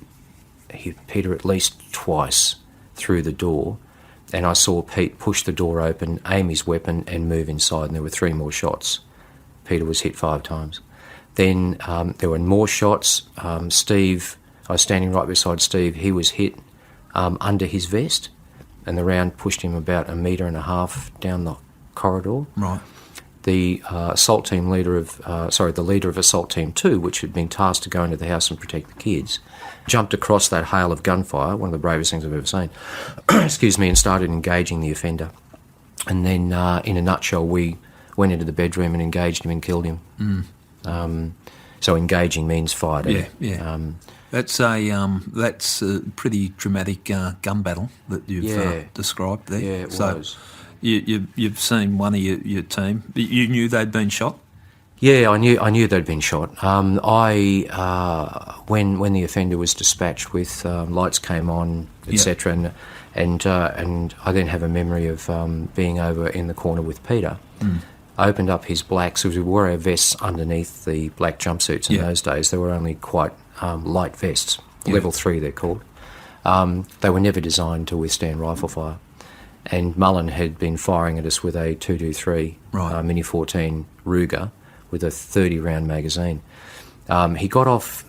Peter at least twice through the door, and I saw Pete push the door open, aim his weapon, and move inside, and there were 3 more shots. Peter was hit 5 times. Then there were more shots. Steve, I was standing right beside Steve, he was hit under his vest, and the round pushed him about 1.5 metres down the corridor. Right. The assault team leader the leader of Assault Team 2, which had been tasked to go into the house and protect the kids, jumped across that hail of gunfire, one of the bravest things I've ever seen, excuse me, and started engaging the offender. And then, in a nutshell, we went into the bedroom and engaged him and killed him. So engaging means fired at Yeah, him. yeah. That's a pretty dramatic gun battle that you've described there. Yeah, it was. You've seen one of your team. You knew they'd been shot? Yeah, I knew they'd been shot. When the offender was dispatched with lights came on, etc., and I then have a memory of being over in the corner with Peter. Opened up his blacks. We wore our vests underneath the black jumpsuits in those days. They were only quite light vests, level 3 they're called. They were never designed to withstand rifle fire. And Mullen had been firing at us with a 223 Mini 14 Ruger with a 30-round magazine. He got off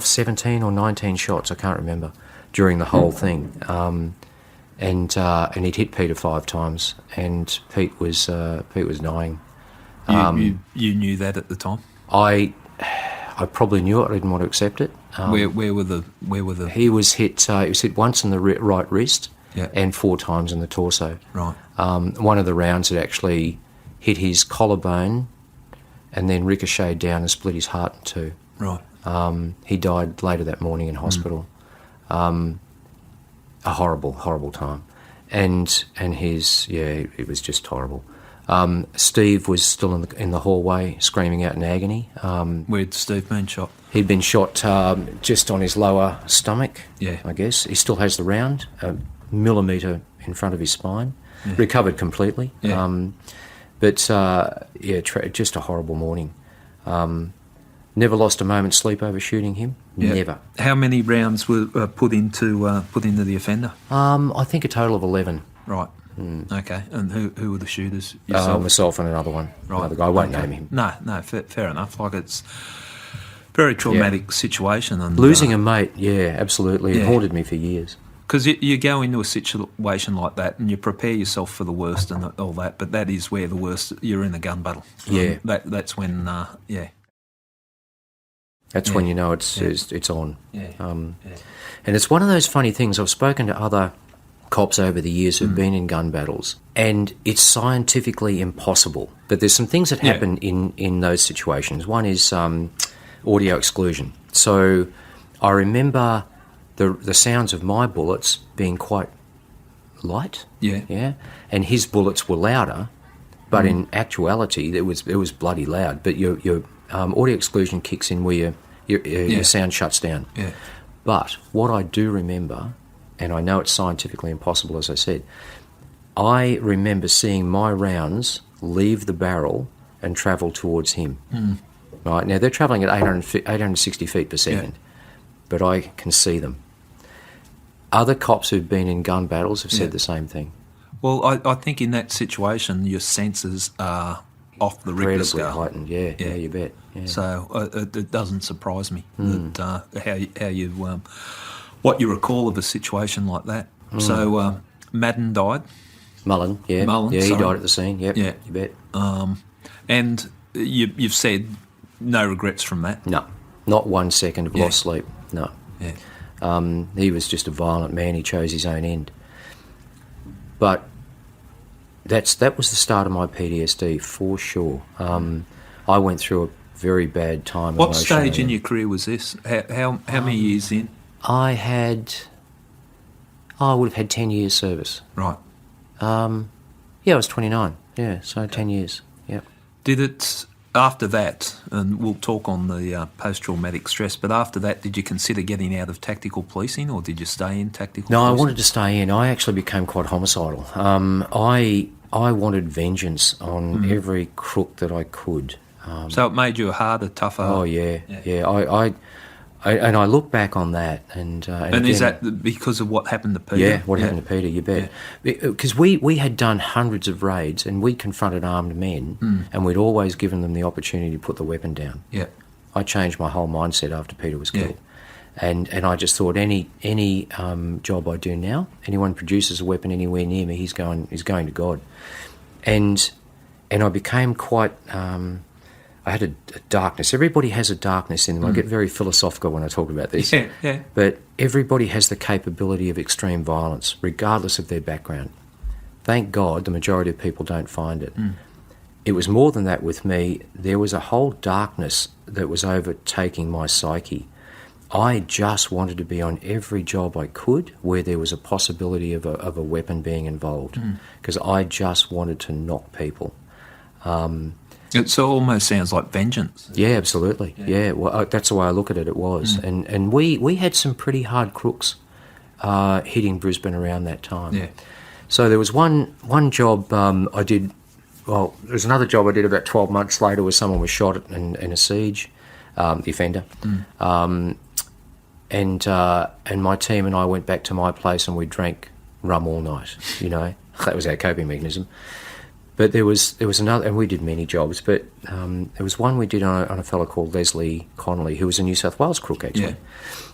17 or 19 shots, I can't remember, during the whole thing. And he'd hit Peter 5 times, and Pete was dying. You knew that at the time? I probably knew it. I didn't want to accept it. Where were the? He was hit once in the right wrist, Yeah. and 4 times in the torso. Right. One of the rounds had actually hit his collarbone and then ricocheted down and split his heart in 2. Right. He died later that morning in hospital. A horrible, horrible time. And it was just horrible. Steve was still in the hallway screaming out in agony. Where'd Steve been shot? He'd been shot just on his lower stomach, Yeah. I guess. He still has the round, a millimetre in front of his spine. Yeah. Recovered completely. Yeah. Just a horrible morning. Never lost a moment's sleep over shooting him. Yeah. Never. How many rounds were put into the offender? I think a total of 11. Right. Okay. And who were the shooters? Yourself? Myself and another one. Right. Another guy. I won't name him. No. Fair enough. Like, it's very traumatic situation. And losing a mate, absolutely. Yeah. It haunted me for years. Because you go into a situation like that and you prepare yourself for the worst and all that, but that is where the worst, you're in a gun battle. Yeah. That's when, That's when you know it's on. Yeah. And it's one of those funny things. I've spoken to other cops over the years who've been in gun battles, and it's scientifically impossible. But there's some things that happen in those situations. One is audio exclusion. So I remember the sounds of my bullets being quite light. Yeah. And his bullets were louder, but in actuality it was bloody loud. But your audio exclusion kicks in where your sound shuts down. Yeah. But what I do remember, and I know it's scientifically impossible, as I said, I remember seeing my rounds leave the barrel and travel towards him. Right, now they're travelling at 860 feet per second, but I can see them. Other cops who've been in gun battles have said the same thing. Well, I think in that situation your senses are off the Richter scale. Heightened, yeah, you bet. Yeah. So it doesn't surprise me that how you what you recall of a situation like that. So Madden died. Mullen, yeah, he died at the scene. Yep, you bet. And you've said no regrets from that. No, not 1 second of lost sleep. No. Yeah. He was just a violent man. He chose his own end. But that was the start of my PTSD for sure. I went through a very bad time. What stage in your career was this? How many years in? I would have had 10 years service. Right. I was 29. Yeah, so 10 years. Yep. Did it after that? And we'll talk on the post-traumatic stress. But after that, did you consider getting out of tactical policing, or did you stay in tactical? No, policing? I wanted to stay in. I actually became quite homicidal. I wanted vengeance on every crook that I could. So it made you a harder, tougher. Oh yeah. I look back on that, and again, is that because of what happened to Peter? Yeah, what happened to Peter? You bet. Because we had done hundreds of raids, and we confronted armed men, and we'd always given them the opportunity to put the weapon down. Yeah. I changed my whole mindset after Peter was killed, and I just thought any job I do now, anyone produces a weapon anywhere near me, he's going to God, and I became quite. I had a darkness. Everybody has a darkness in them. I get very philosophical when I talk about this. Yeah. But everybody has the capability of extreme violence, regardless of their background. Thank God the majority of people don't find it. it was more than that with me. There was a whole darkness that was overtaking my psyche. I just wanted to be on every job I could where there was a possibility of a weapon being involved, because I just wanted to knock people. It almost sounds like vengeance. Yeah, absolutely. Yeah, well, that's the way I look at it. It was, and we had some pretty hard crooks hitting Brisbane around that time. Yeah. So there was one job I did. Well, there was another job I did about 12 months later where someone was shot in a siege, the offender. And my team and I went back to my place and we drank rum all night. That was our coping mechanism. But there was another, and we did many jobs, but there was one we did on a fellow called Leslie Connolly, who was a New South Wales crook, actually. Yeah.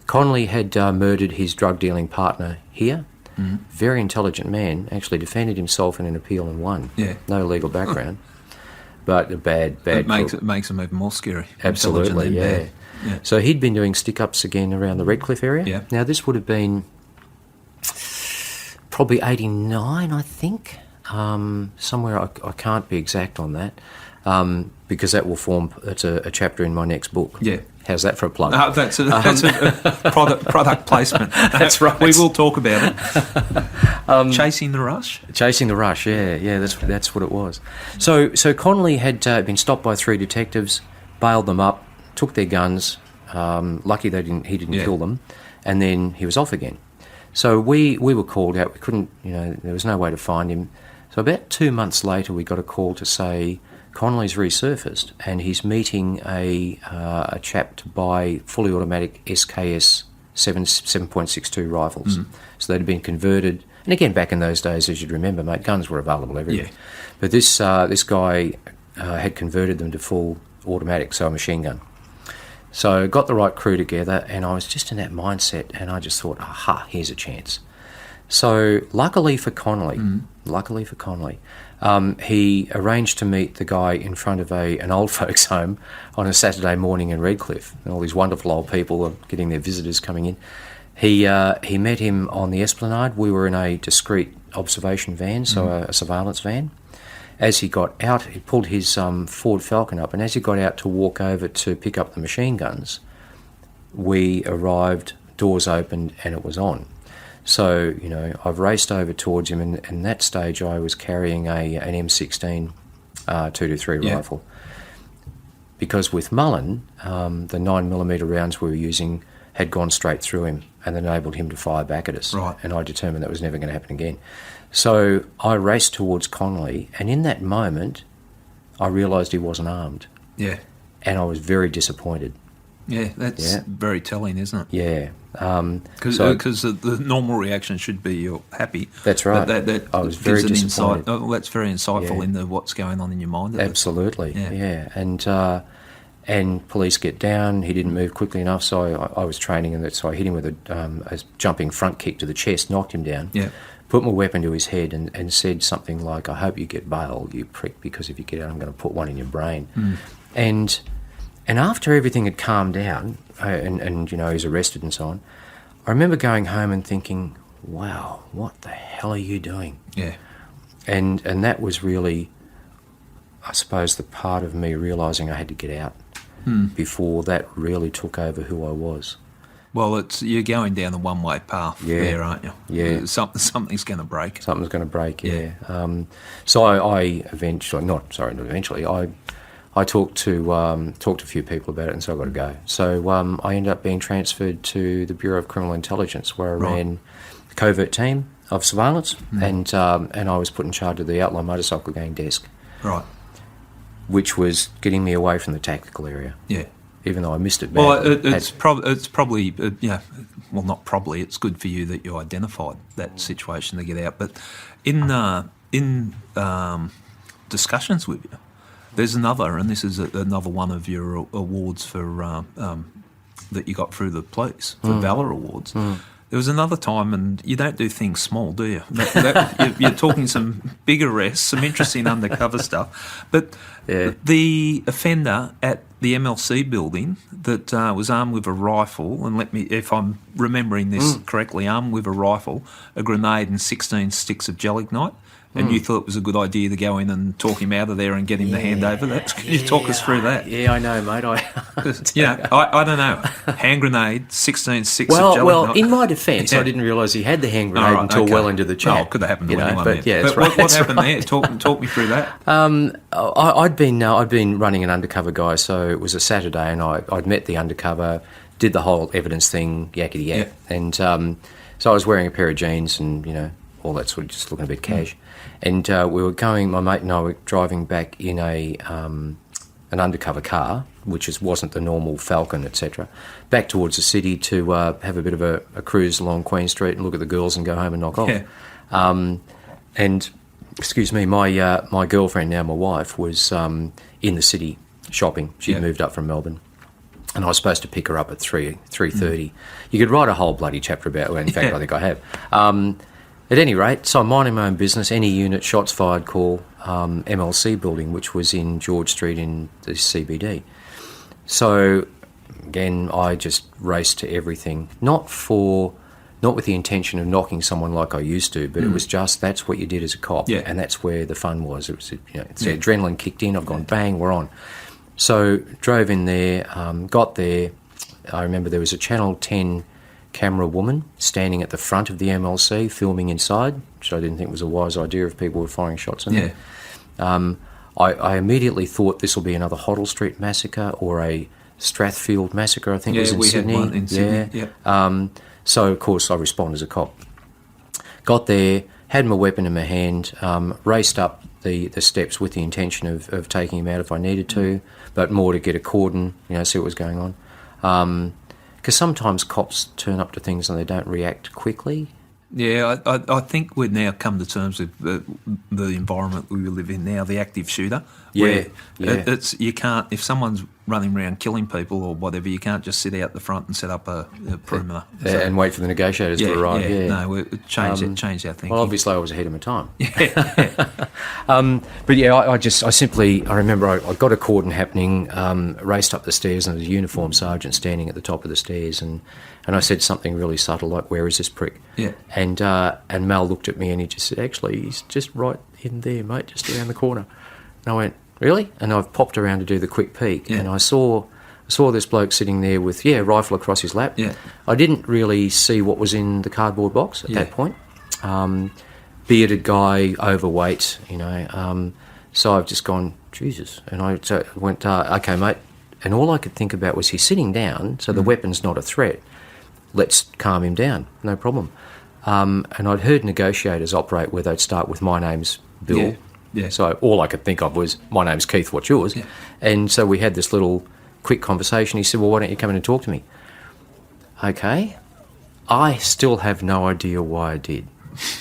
Connolly had murdered his drug-dealing partner here. Very intelligent man, actually defended himself in an appeal and won. Yeah. No legal background, but a bad it makes him even more scary. Absolutely, yeah. So he'd been doing stick-ups again around the Redcliffe area. Yeah. Now, this would have been probably 89, I think. Somewhere, I can't be exact on that, because that's a chapter in my next book. Yeah. How's that for a plug? That's a product placement. That's right. We will talk about it. Chasing the Rush? Chasing the Rush, yeah, that's what it was. So Connolly had been stopped by 3 detectives, bailed them up, took their guns. Lucky he didn't kill them, and then he was off again. So we were called out. We couldn't, there was no way to find him. So about 2 months later, we got a call to say Connolly's resurfaced and he's meeting a chap to buy fully automatic SKS 7.62 rifles. So they'd been converted. And again, back in those days, as you'd remember, mate, guns were available everywhere. Yeah. But this guy had converted them to full automatic, so a machine gun. So got the right crew together, and I was just in that mindset, and I just thought, aha, here's a chance. So luckily for Connolly, he arranged to meet the guy in front of an old folks' home on a Saturday morning in Redcliffe. And all these wonderful old people are getting their visitors coming in. He met him on the Esplanade. We were in a discreet observation van, so a surveillance van. As he got out, he pulled his Ford Falcon up, and as he got out to walk over to pick up the machine guns, we arrived, doors opened, and it was on. So, I've raced over towards him, and in that stage I was carrying an M16 223 rifle. Because with Mullen, the 9mm rounds we were using had gone straight through him and enabled him to fire back at us. Right. And I determined that was never going to happen again. So I raced towards Connolly, and in that moment, I realised he wasn't armed. Yeah. And I was very disappointed. Yeah, that's very telling, isn't it? Yeah. Because the normal reaction should be you're happy. That's right. That I was very disappointed. That's very insightful into what's going on in your mind. Absolutely, yeah. And police get down. He didn't move quickly enough, so I was training, and so I hit him with a jumping front kick to the chest, knocked him down. Yeah. Put my weapon to his head and said something like, "I hope you get bail, you prick, because if you get out, I'm going to put one in your brain." And after everything had calmed down, and he's arrested and so on, I remember going home and thinking, "Wow, what the hell are you doing?" Yeah. And that was really, I suppose, the part of me realising I had to get out before that really took over who I was. Well, you're going down the one-way path there, aren't you? Yeah. Something's going to break. Something's going to break, yeah. So I eventually, not eventually, I talked to a few people about it, and so I got to go. So I ended up being transferred to the Bureau of Criminal Intelligence, where I ran the covert team of surveillance, and I was put in charge of the outlaw motorcycle gang desk. Right. Which was getting me away from the tactical area. Yeah. Even though I missed it badly. Well, it's probably, well, not probably, it's good for you that you identified that situation to get out. But in discussions with you, there's another, and this is another one of your awards for that you got through the police, for Valour Awards. There was another time, and you don't do things small, do you? You're talking some big arrests, some interesting undercover stuff. But the offender at the MLC building that was armed with a rifle, and if I'm remembering this correctly, armed with a rifle, a grenade and 16 sticks of gelignite, and you thought it was a good idea to go in and talk him out of there and get him to hand over. Can you talk us through that? Yeah, I know, mate. I don't know. Hand grenade, 16.6 Well, in my defence, I didn't realise he had the hand grenade until well into the chat. Oh, it could have happened to anyone but there. Yeah, but what happened there? Talk me through that. I'd been running an undercover guy, so it was a Saturday, and I'd met the undercover, did the whole evidence thing, yakety yak, and so I was wearing a pair of jeans and all that sort of, just looking a bit cash, and we were going. My mate and I were driving back in an undercover car, which wasn't the normal Falcon, etc., back towards the city to have a bit of a cruise along Queen Street and look at the girls and go home and knock off. And excuse me, my girlfriend, now my wife, was in the city shopping. She'd moved up from Melbourne, and I was supposed to pick her up at 3:30. You could write a whole bloody chapter about it. In fact, I think I have. At any rate, so I'm minding my own business. Any unit, shots fired call, MLC building, which was in George Street in the CBD. So again, I just raced to everything, not with the intention of knocking someone like I used to, but it was just that's what you did as a cop, and that's where the fun was. It was the adrenaline kicked in. I've gone bang, we're on. So drove in there, got there. I remember there was a Channel 10 camera woman standing at the front of the MLC filming inside, which I didn't think was a wise idea if people were firing shots in there. I immediately thought this will be another Hoddle Street massacre or a Strathfield massacre, I think it was in Sydney. Had one in Sydney. So, of course, I responded as a cop. Got there, had my weapon in my hand, raced up the steps with the intention of taking him out if I needed to, but more to get a cordon, see what was going on. Because sometimes cops turn up to things and they don't react quickly. Yeah, I think we've now come to terms with the environment we live in now, the active shooter. It's you can't, if someone's running around killing people or whatever, you can't just sit out the front and set up a perimeter. And wait for the negotiators to arrive. No, it changed our thinking. Well, obviously I was ahead of my time. But yeah, I remember I got a cordon happening, raced up the stairs, and there was a uniformed sergeant standing at the top of the stairs, and I said something really subtle like, "Where is this prick?" Yeah. And Mal looked at me and he just said, "Actually, he's just right in there, mate, just around the corner." And I went, "Really?" And I've popped around to do the quick peek, and I saw this bloke sitting there with rifle across his lap. Yeah. I didn't really see what was in the cardboard box at that point. Bearded guy, overweight, so I've just gone, Jesus. And I went, okay, mate. And all I could think about was he's sitting down, so the weapon's not a threat. Let's calm him down, no problem. And I'd heard negotiators operate where they'd start with, "My name's Bill." Yeah. So all I could think of was, "My name's Keith, what's yours?" Yeah. And so we had this little quick conversation. He said, "Well, why don't you come in and talk to me?" Okay. I still have no idea why I did.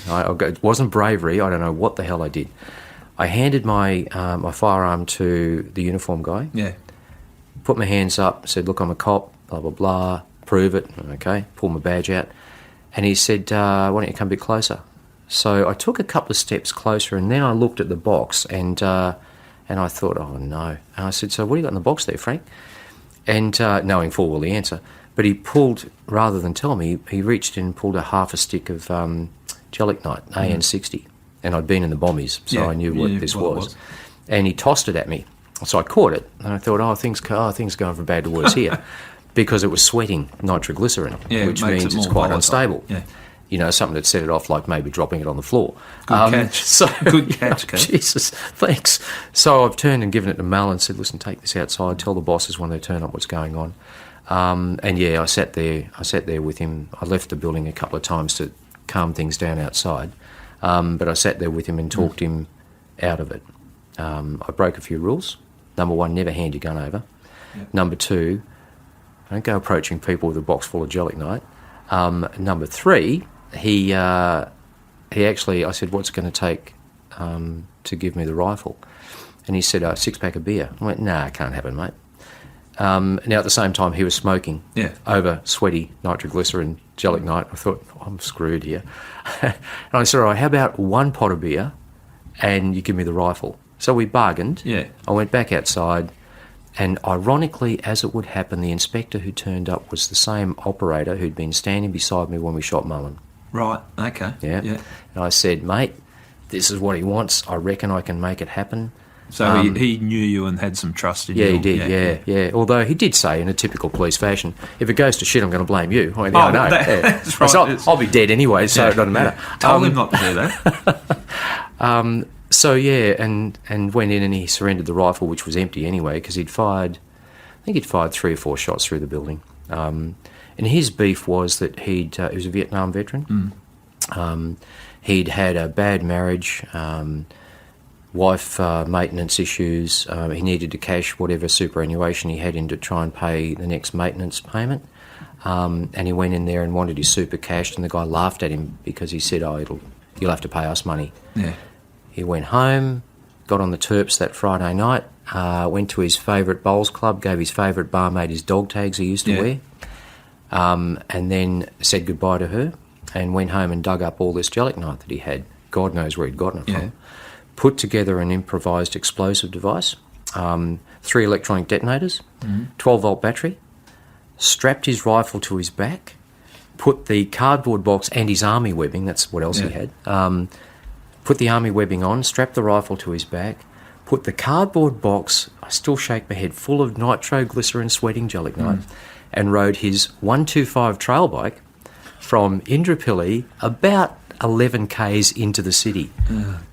It wasn't bravery. I don't know what the hell I did. I handed my firearm to the uniform guy. Yeah. Put my hands up, said, "Look, I'm a cop, blah, blah, blah, prove it." Okay, pull my badge out. And he said, "Why don't you come a bit closer?" So I took a couple of steps closer, and then I looked at the box, and I thought, "Oh, no." And I said, "So what do you got in the box there, Frank?" And knowing full well the answer. But he pulled, rather than tell me, he reached in and pulled half a stick of gelignite, AN60. And I'd been in the bombies, so I knew what this was. And he tossed it at me. So I caught it, and I thought, things going from bad to worse here, because it was sweating nitroglycerin, which means it's quite unstable. Yeah. Something that set it off, like maybe dropping it on the floor. Good catch. Good catch, Keith. Jesus, thanks. So I've turned and given it to Mal and said, "Listen, take this outside, tell the bosses when they turn up what's going on." I sat there with him. I left the building a couple of times to calm things down outside, but I sat there with him and talked him out of it. I broke a few rules. Number one, never hand your gun over. Yep. Number two, don't go approaching people with a box full of gelignite. Number three, he actually, I said, "What's it going to take to give me the rifle?" And he said, "A six-pack of beer." I went, "Nah, can't happen, mate." Now, at the same time, he was smoking over sweaty nitroglycerin gelignite. I thought, I'm screwed here. And I said, "All right, how about one pot of beer and you give me the rifle?" So we bargained. Yeah. I went back outside, and ironically, as it would happen, the inspector who turned up was the same operator who'd been standing beside me when we shot Mullen. Right, okay. Yeah. And I said, "Mate, this is what he wants. I reckon I can make it happen. So he knew you and had some trust in you. Yeah, he did, yeah. Although he did say in a typical police fashion, if it goes to shit, I'm going to blame you. I know. That's right. So I'll be dead anyway, so it doesn't matter. Told him not to do that. So, yeah, and went in and he surrendered the rifle, which was empty anyway, because he'd fired 3 or 4 shots through the building. And his beef was that he was a Vietnam veteran. He'd had a bad marriage, wife maintenance issues. He needed to cash whatever superannuation he had in to try and pay the next maintenance payment. And he went in there and wanted his super cashed, and the guy laughed at him because he said, you'll have to pay us money. Yeah. He went home, got on the Terps that Friday night, went to his favourite bowls club, gave his favourite barmaid his dog tags he used to wear, and then said goodbye to her and went home and dug up all this gelignite that he had. God knows where he'd gotten it from. Put together an improvised explosive device, 3 electronic detonators, 12-volt battery, strapped his rifle to his back, put the cardboard box and his army webbing, that's what else he had, put the army webbing on, strapped the rifle to his back, put the cardboard box, I still shake my head, full of nitroglycerin sweating gelignite, and rode his 125 trail bike from Indooroopilly about 11 k's into the city.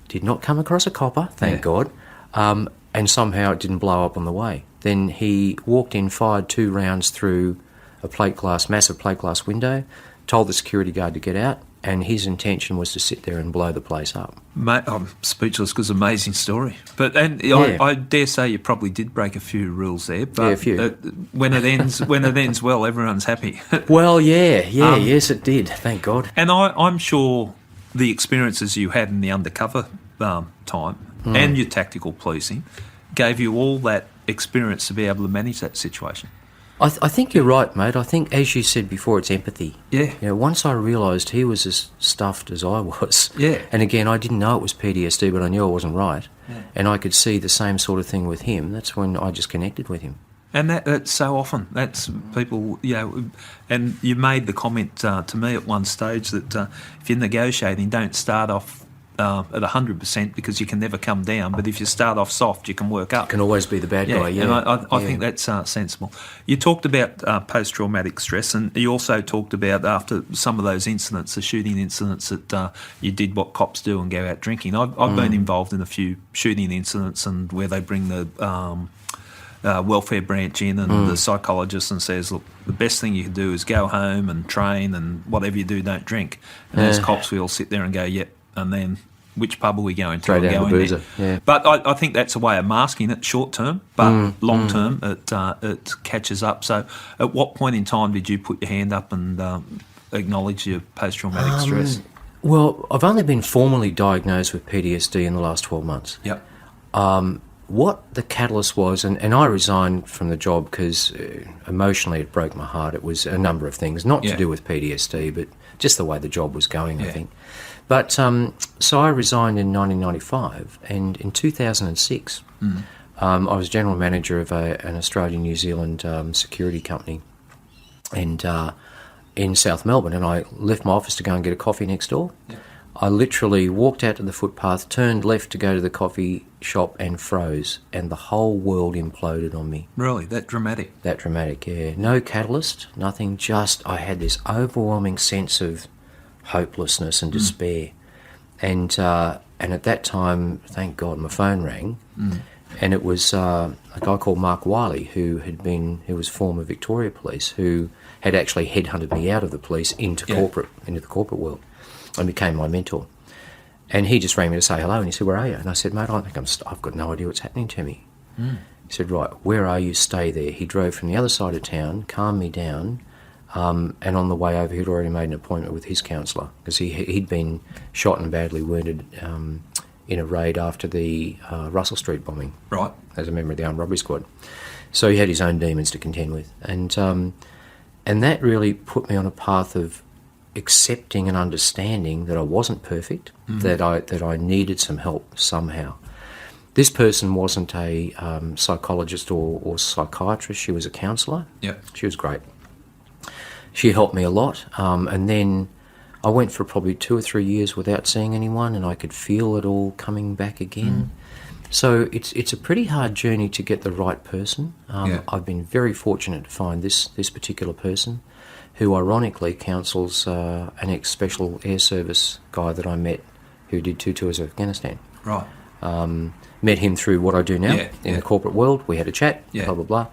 Did not come across a copper, thank God, and somehow it didn't blow up on the way. Then he walked in, fired 2 rounds through a massive plate glass window, told the security guard to get out, and his intention was to sit there and blow the place up. Mate, I'm speechless because amazing story. I dare say you probably did break a few rules there. But a few. When it ends well, everyone's happy. Well, yes, it did. Thank God. And I'm sure the experiences you had in the undercover time and your tactical policing gave you all that experience to be able to manage that situation. I think you're right, mate. I think, as you said before, it's empathy. Yeah. You know, once I realised he was as stuffed as I was, yeah. And again, I didn't know it was PTSD, but I knew I wasn't right, and I could see the same sort of thing with him. That's when I just connected with him. And that's so often. That's people, and you made the comment to me at one stage that if you're negotiating, don't start off at 100% because you can never come down. But if you start off soft, you can work up. Can always be the bad guy, And I think that's sensible. You talked about post-traumatic stress, and you also talked about after some of those incidents, the shooting incidents, that you did what cops do and go out drinking. I've been involved in a few shooting incidents and where they bring the welfare branch in and the psychologist and says, look, the best thing you can do is go home and train, and whatever you do, don't drink. And as cops, we all sit there and go, yep, and then which pub are we going to? Throw down the boozer, yeah. But I think that's a way of masking it short term, but long term it catches up. So at what point in time did you put your hand up and acknowledge your post-traumatic stress? Well, I've only been formally diagnosed with PTSD in the last 12 months. Yep. What the catalyst was, and I resigned from the job because emotionally it broke my heart. It was a number of things, not to do with PTSD, but just the way the job was going, I think. But so I resigned in 1995, and in 2006 I was general manager of an Australian-New Zealand security company and in South Melbourne, and I left my office to go and get a coffee next door. Yeah. I literally walked out to the footpath, turned left to go to the coffee shop and froze, and the whole world imploded on me. Really? That dramatic? That dramatic, yeah. No catalyst, nothing, just I had this overwhelming sense of hopelessness and despair. And at that time, thank God, my phone rang, and it was a guy called Mark Wiley, who was former Victoria Police, who had actually headhunted me out of the police into the corporate world, and became my mentor. And he just rang me to say hello, and he said, "Where are you?" And I said, "Mate, I think I've got no idea what's happening to me." He said, "Right, where are you? Stay there." He drove from the other side of town, calmed me down, and on the way over, he'd already made an appointment with his counsellor because he'd been shot and badly wounded in a raid after the Russell Street bombing. Right. As a member of the Armed Robbery Squad. So he had his own demons to contend with. And that really put me on a path of accepting and understanding that I wasn't perfect, that I needed some help somehow. This person wasn't a psychologist or psychiatrist. She was a counsellor. Yeah. She was great. She helped me a lot. And then I went for probably 2 or 3 years without seeing anyone, and I could feel it all coming back again. So it's a pretty hard journey to get the right person. I've been very fortunate to find this particular person, who ironically counsels an ex-Special Air Service guy that I met who did 2 tours of Afghanistan. Right. Met him through what I do now in the corporate world. We had a chat, blah, blah, blah.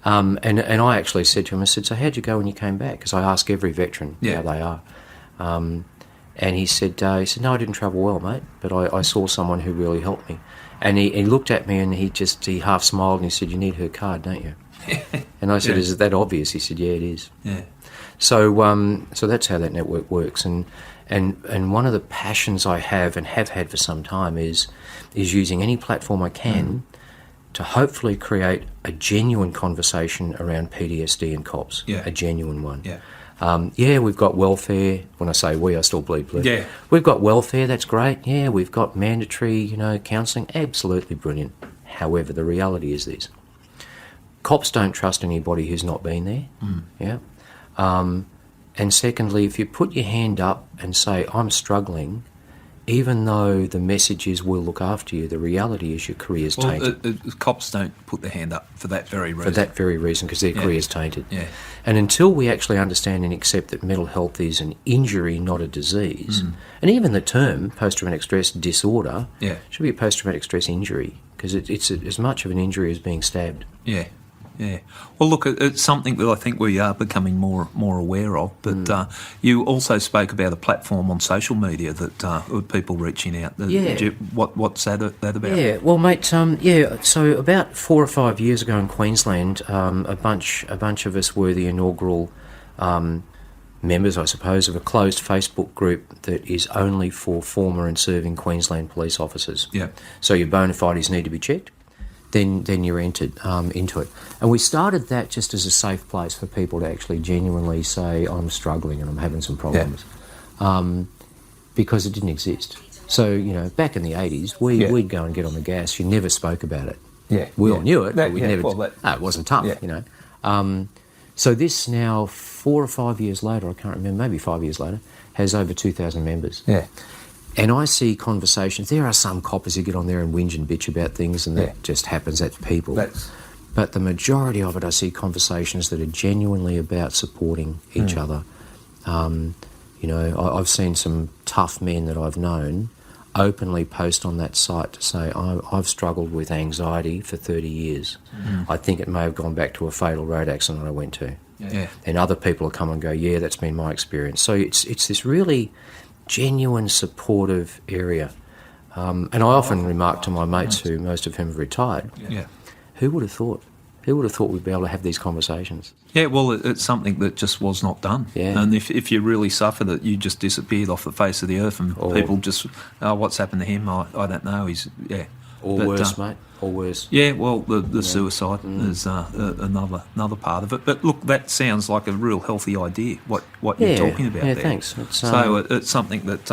And I actually said to him, I said, so how'd you go when you came back? Because I ask every veteran how they are. And he said, no, I didn't travel well, mate, but I saw someone who really helped me. And he looked at me and he half smiled and he said, you need her card, don't you? And I said, is it that obvious? He said, yeah, it is. Yeah. So that's how that network works. And one of the passions I have and have had for some time is using any platform I can to hopefully create a genuine conversation around PTSD and cops, a genuine one. Yeah. We've got welfare. When I say we, I still bleed blue. Yeah. We've got welfare, that's great. Yeah, we've got mandatory, counselling, absolutely brilliant. However, the reality is this. Cops don't trust anybody who's not been there. Yeah. And secondly, if you put your hand up and say, I'm struggling, even though the message is we'll look after you, the reality is your career's tainted. Cops don't put their hand up for that very reason. For that very reason, because their career's tainted. Yeah. And until we actually understand and accept that mental health is an injury, not a disease, and even the term post-traumatic stress disorder should be a post-traumatic stress injury, because it's as much of an injury as being stabbed. Yeah. Yeah. Well, look, it's something that I think we are becoming more aware of. But you also spoke about a platform on social media that with people reaching out. What's that about? Yeah. Well, mate. So about 4 or 5 years ago in Queensland, a bunch of us were the inaugural members, I suppose, of a closed Facebook group that is only for former and serving Queensland police officers. Yeah. So your bona fides need to be checked. Then you're entered into it. And we started that just as a safe place for people to actually genuinely say, I'm struggling and I'm having some problems, because it didn't exist. So, back in the 80s, we'd go and get on the gas. You never spoke about it. Yeah, we all knew it, but we never... it wasn't tough, So this now, 4 or 5 years later, I can't remember, maybe 5 years later, has over 2,000 members. Yeah. And I see conversations. There are some coppers who get on there and whinge and bitch about things, and that just happens. That's people. But the majority of it, I see conversations that are genuinely about supporting each other. I've seen some tough men that I've known openly post on that site to say, I've struggled with anxiety for 30 years. I think it may have gone back to a fatal road accident I went to. Yeah. And other people will come and go, yeah, that's been my experience. So it's this really genuine, supportive area. And I often remark to my mates, who most of whom have retired, who would have thought? Who would have thought we'd be able to have these conversations? Yeah, well, it's something that just was not done. Yeah. And if you really suffered it, you just disappeared off the face of the earth, and people just, what's happened to him? I don't know. Or worse, mate. Or worse. Yeah, well, the suicide is another part of it. But look, that sounds like a real healthy idea, what you're talking about there. Thanks. It's something that,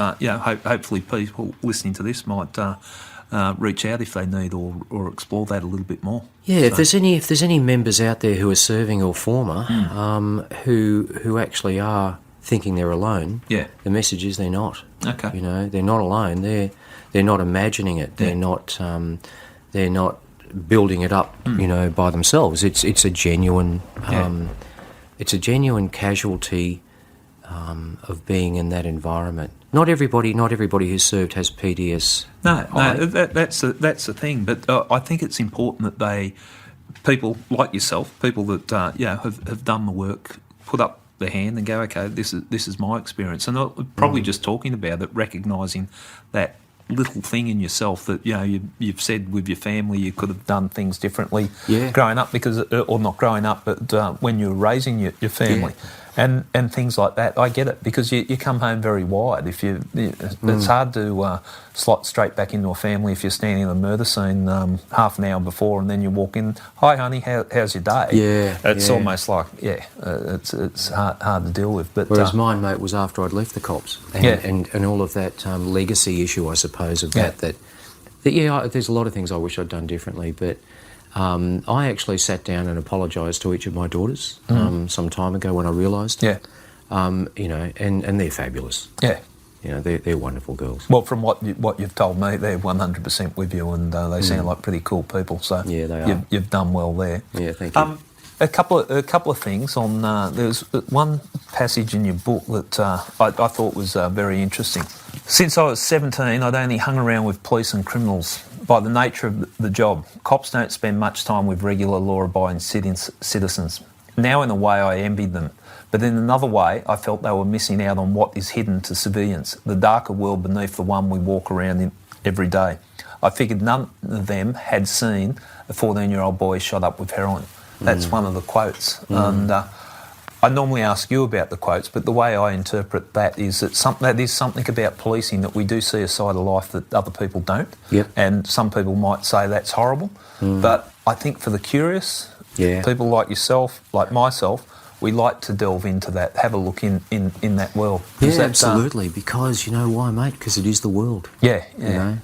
hopefully people listening to this might reach out if they need, or explore that a little bit more. Yeah, if there's any members out there who are serving or former, who actually are thinking they're alone, the message is they're not. Okay. They're not alone. They're not imagining it. They're not building it up, by themselves. It's a genuine casualty of being in that environment. Not everybody who's served has PTSD. No, that's the thing. But I think it's important that people like yourself, people that have done the work, put up their hand and go, okay, this is my experience, and probably just talking about it, recognising that little thing in yourself that you've said with your family you could have done things differently growing up, or not growing up, but when you were raising your family. And things like that. I get it, because you come home very wired. It's hard to slot straight back into a family if you're standing in a murder scene half an hour before, and then you walk in, hi honey, how's your day? It's almost like it's hard to deal with. But whereas mine, mate, was after I'd left the cops, and all of that legacy issue, I suppose, of that there's a lot of things I wish I'd done differently, but. I actually sat down and apologised to each of my daughters some time ago when I realised. You know, and they're fabulous. Yeah. You know, they're wonderful girls. Well, from what you've told me, they're 100% with you, and they sound like pretty cool people. So Yeah, they are. You've done well there. Yeah, thank you. A couple of things on. There's one passage in your book that I thought was very interesting. Since I was 17, I'd only hung around with police and criminals. By the nature of the job, cops don't spend much time with regular law-abiding citizens. Now, in a way, I envied them. But in another way, I felt they were missing out on what is hidden to civilians, the darker world beneath the one we walk around in every day. I figured none of them had seen a 14-year-old boy shot up with heroin. That's one of the quotes. And I normally ask you about the quotes, but the way I interpret that is that that is something about policing, that we do see a side of life that other people don't. Yep. And some people might say that's horrible. But I think for the curious, people like yourself, like myself, we like to delve into that, have a look in that world. Yeah, absolutely. Because you know why, mate? Because it is the world. Yeah, You know?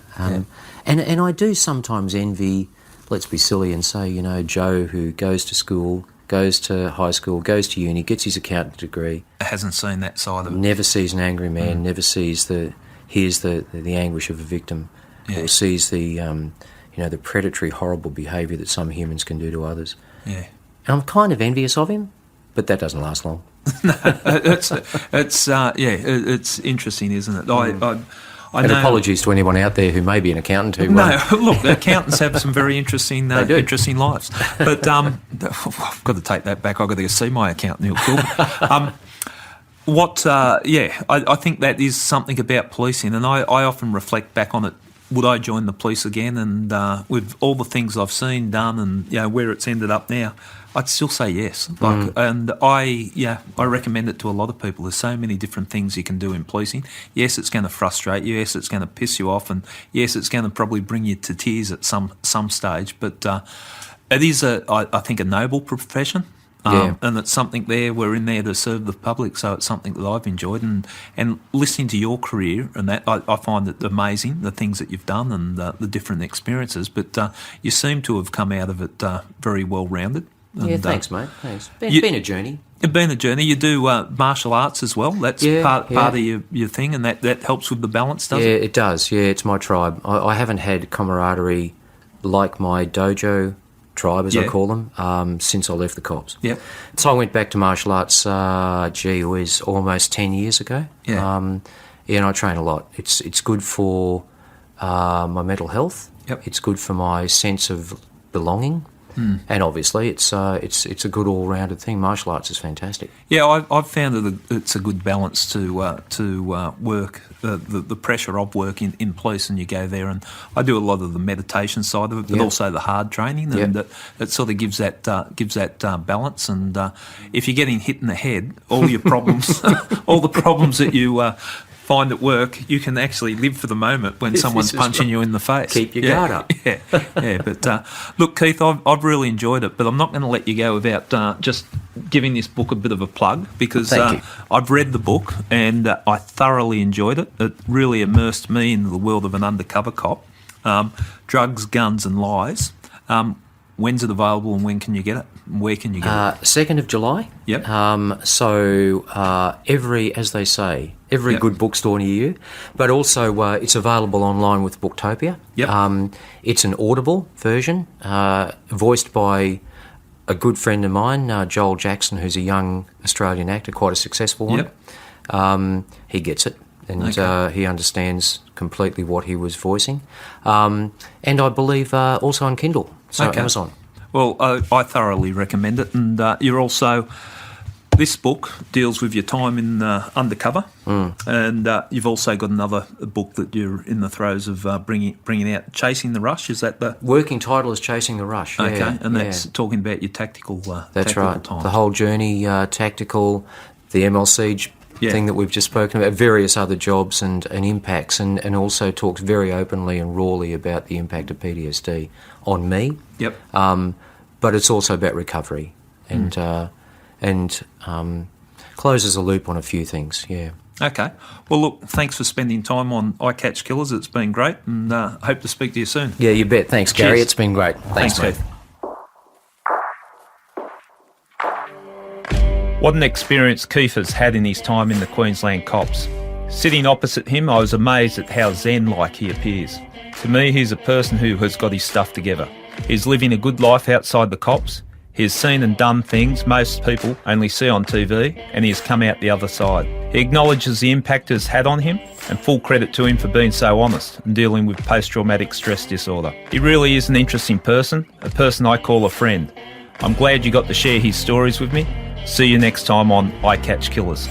And I do sometimes envy, let's be silly and say, you know, Joe, who goes to school, goes to high school, goes to uni, gets his accountant degree. Hasn't seen that side of it. Never sees an angry man, never hears the anguish of a victim, or sees the, you know, the predatory, horrible behaviour that some humans can do to others. Yeah. And I'm kind of envious of him, but that doesn't last long. It's interesting, isn't it? I And know, apologies to anyone out there who may be an accountant who... No, look, accountants have some very interesting interesting lives. But I've got to take that back. I've got to go see my accountant. He'll kill me. I think that is something about policing, and I often reflect back on it. Would I join the police again? And with all the things I've seen, done, and you know where it's ended up now, I'd still say yes. And I recommend it to a lot of people. There's so many different things you can do in policing. Yes, it's going to frustrate you. Yes, it's going to piss you off, and yes, it's going to probably bring you to tears at some stage. But it is I think a noble profession. And it's something we're in there to serve the public, so it's something that I've enjoyed. And listening to your career and that, I find it amazing, the things that you've done and the different experiences. But you seem to have come out of it very well-rounded. Yeah, thanks, mate. Thanks. It's been a journey. It's been a journey. You do martial arts as well. That's part of your thing, and that helps with the balance, doesn't it? Yeah, it does. Yeah, it's my tribe. I haven't had camaraderie like my dojo tribe, as I call them, since I left the cops. Yep. So I went back to martial arts, it was almost 10 years ago. Yeah. And I train a lot. It's good for my mental health. Yep. It's good for my sense of belonging. And obviously, it's a good all-rounded thing. Martial arts is fantastic. Yeah, I've found that it's a good balance to work, the pressure of work in police, and you go there, and I do a lot of the meditation side of it, but also the hard training, and it sort of gives that balance. And if you're getting hit in the head, all your problems, all the problems that you find at work, you can actually live for the moment when someone's punching you in the face. Keep your guard up. Yeah. But look, Keith, I've really enjoyed it, but I'm not going to let you go without just giving this book a bit of a plug, because I've read the book and I thoroughly enjoyed it. It really immersed me into the world of an undercover cop. Drugs, guns and lies. When's it available and when can you get it? Where can you get it? 2nd of July. Yep. Every good bookstore near you, but also it's available online with Booktopia. Yep. It's an Audible version, voiced by a good friend of mine, Joel Jackson, who's a young Australian actor, quite a successful one. Yep. He gets it, and he understands completely what he was voicing. And I believe also on Kindle, so Amazon. Well, I thoroughly recommend it, and you're also... This book deals with your time in undercover, and you've also got another book that you're in the throes of bringing out, Chasing the Rush. Is that the working title? Is Chasing the Rush? Okay, and that's talking about your tactical. That's tactical right. times. The whole journey, tactical, the MLC thing that we've just spoken about, various other jobs and impacts, and also talks very openly and rawly about the impact of PTSD on me. Yep. But it's also about recovery and closes a loop on a few things, Okay. Well, look, thanks for spending time on I Catch Killers. It's been great, and hope to speak to you soon. Yeah, you bet. Thanks, Gary. Cheers. It's been great. Thanks, mate. Keith. What an experience Keith has had in his time in the Queensland Cops. Sitting opposite him, I was amazed at how zen-like he appears. To me, he's a person who has got his stuff together. He's living a good life outside the cops. He has seen and done things most people only see on TV, and he has come out the other side. He acknowledges the impact it has had on him, and full credit to him for being so honest and dealing with post-traumatic stress disorder. He really is an interesting person, a person I call a friend. I'm glad you got to share his stories with me. See you next time on I Catch Killers.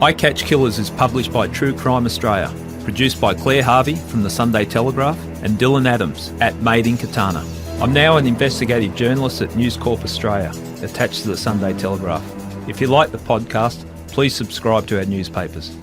I Catch Killers is published by True Crime Australia, produced by Claire Harvey from the Sunday Telegraph and Dylan Adams at Made in Katana. I'm now an investigative journalist at News Corp Australia, attached to the Sunday Telegraph. If you like the podcast, please subscribe to our newspapers.